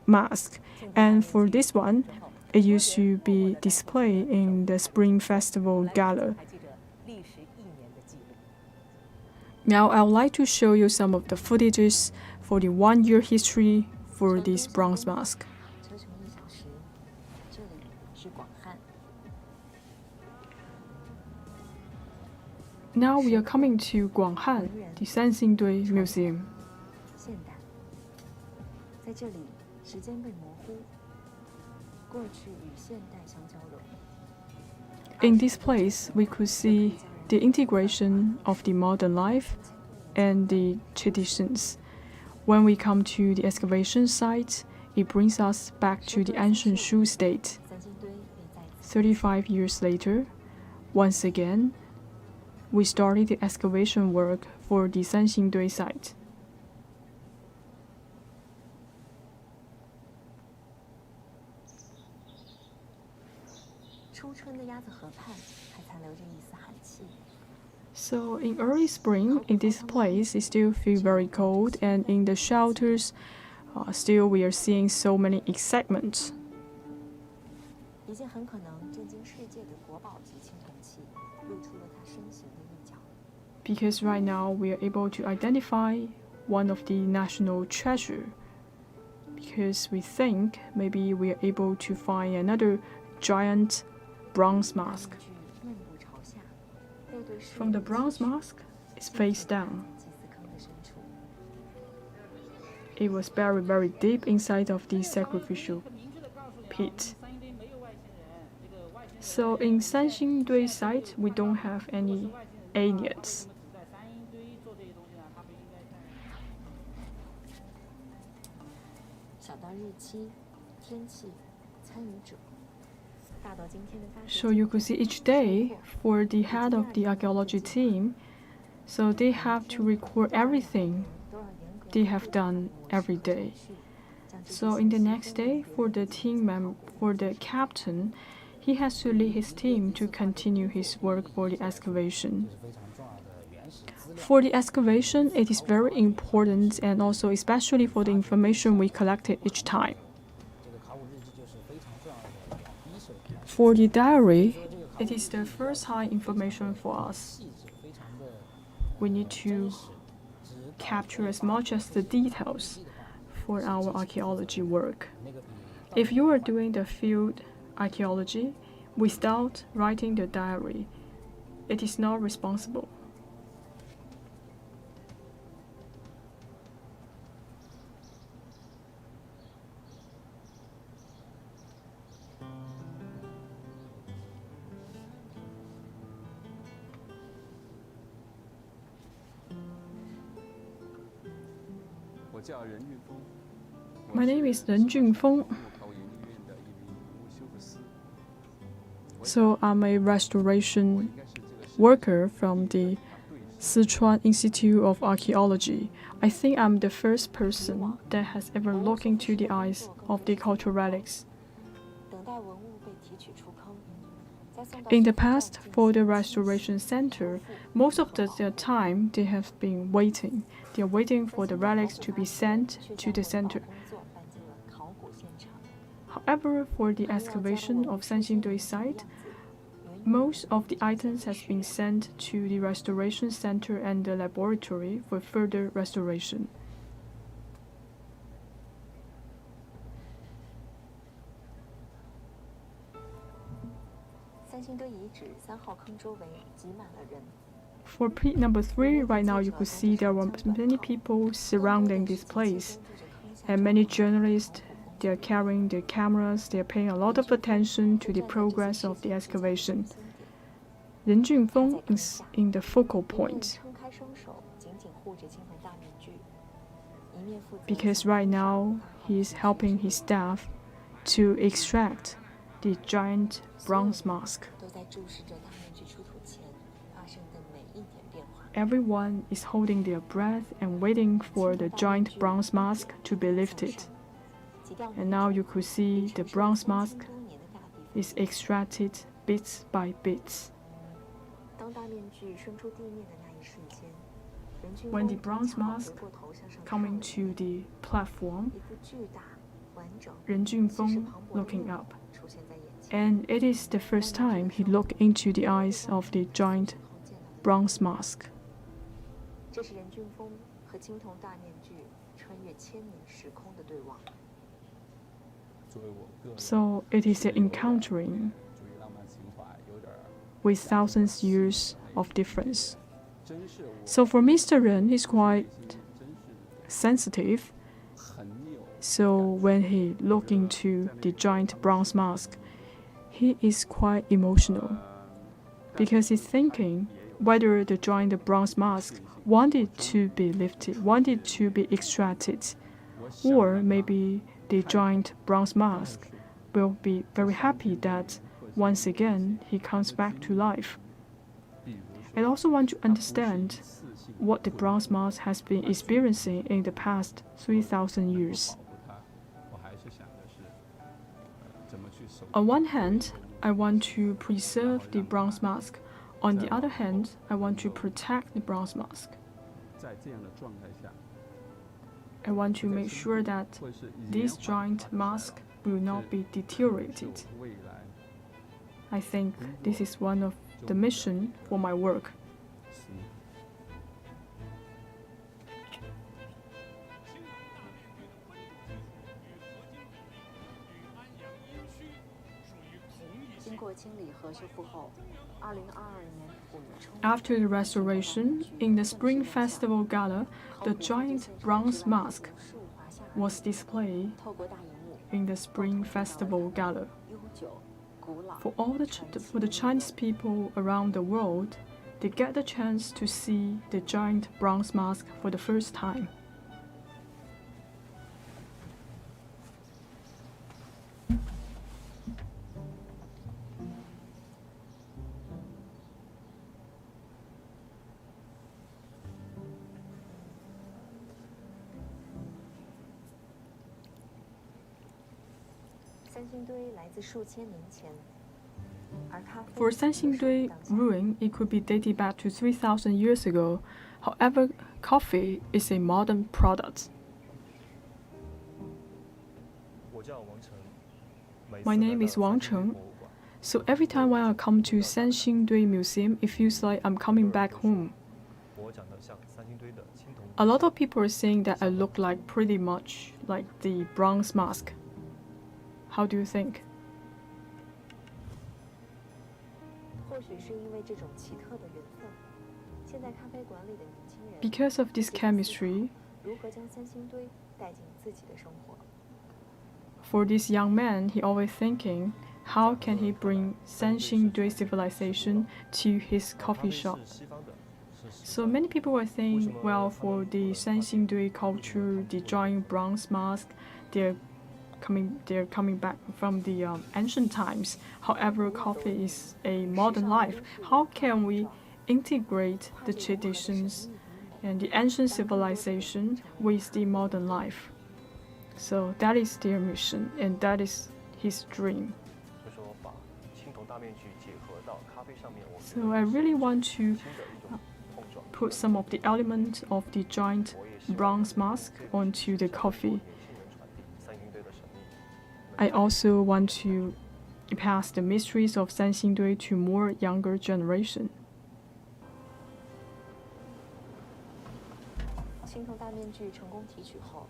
mask. And for this one, it used to be displayed in the Spring Festival Gala. Now I would like to show you some of the footages for the 1-year history for this bronze mask. Now we are coming to Guanghan, the Sanxingdui Museum. In this place, we could see the integration of the modern life and the traditions. When we come to the excavation site, it brings us back to the ancient Shu state. 35 years later, once again, we started the excavation work for the Sanxingdui site. So in early spring, in this place, it still feels very cold, and in the shelters, still we are seeing so many excitement. Because right now we are able to identify one of the national treasure. Because we think maybe we are able to find another giant bronze mask. From the bronze mask, it's face down. It was buried very deep inside of the sacrificial pit. So in Sanxingdui site, we don't have any aliens. So you could see each day for the head of the archaeology team, so they have to record everything they have done every day. So in the next day, for the for the captain, he has to lead his team to continue his work for the excavation. For the excavation, it is very important, and also especially for the information we collected each time. For the diary, it is the first high information for us. We need to capture as much as the details for our archaeology work. If you are doing the field archaeology without writing the diary, it is not responsible. My name is Ren Junfeng. So I'm a restoration worker from the Sichuan Institute of Archaeology. I think I'm the first person that has ever looked into the eyes of the cultural relics. In the past, for the restoration center, most of the time they have been waiting. They are waiting for the relics to be sent to the center. However, for the excavation of Sanxingdui site, most of the items has been sent to the restoration center and the laboratory for further restoration. For pit number 3, right now you could see there were many people surrounding this place, and many journalists. They are carrying their cameras. They are paying a lot of attention to the progress of the excavation. Ren Junfeng is in the focal point, because right now he is helping his staff to extract the giant bronze mask. Everyone is holding their breath and waiting for the giant bronze mask to be lifted. And now you could see the bronze mask is extracted bits by bits. When the bronze mask coming to the platform, Ren Junfeng looking up. And it is the first time he looked into the eyes of the giant bronze mask. So it is an encountering with thousands of years of difference. So for Mr. Ren, he's quite sensitive. So when he looked into the giant bronze mask, he is quite emotional, because he's thinking whether the giant bronze mask wanted to be lifted, wanted to be extracted, or maybe the giant bronze mask will be very happy that once again he comes back to life. I also want to understand what the bronze mask has been experiencing in the past 3,000 years. On one hand, I want to preserve the bronze mask. On the other hand, I want to protect the bronze mask. I want to make sure that this giant mask will not be deteriorated. I think this is one of the mission for my work. After the restoration, in the Spring Festival Gala, the giant bronze mask was displayed in the Spring Festival Gala. For the Chinese people around the world, they get the chance to see the giant bronze mask for the first time. For Sanxingdui ruin, it could be dated back to 3,000 years ago. However, coffee is a modern product. My name is Wang Cheng. So every time when I come to Sanxingdui Museum, it feels like I'm coming back home. A lot of people are saying that I look like pretty much like the bronze mask. How do you think? Because of this chemistry, for this young man, he always thinking, how can he bring Sanxingdui civilization to his coffee shop? So many people were saying, well, for the Sanxingdui culture, the giant bronze mask, they're coming back from the ancient times. However, coffee is a modern life. How can we integrate the traditions and the ancient civilization with the modern life? So that is their mission, and that is his dream. So I really want to put some of the elements of the giant bronze mask onto the coffee. I also want to pass the mysteries of Sanxingdui to more younger generation. 青铜大面具成功提取后，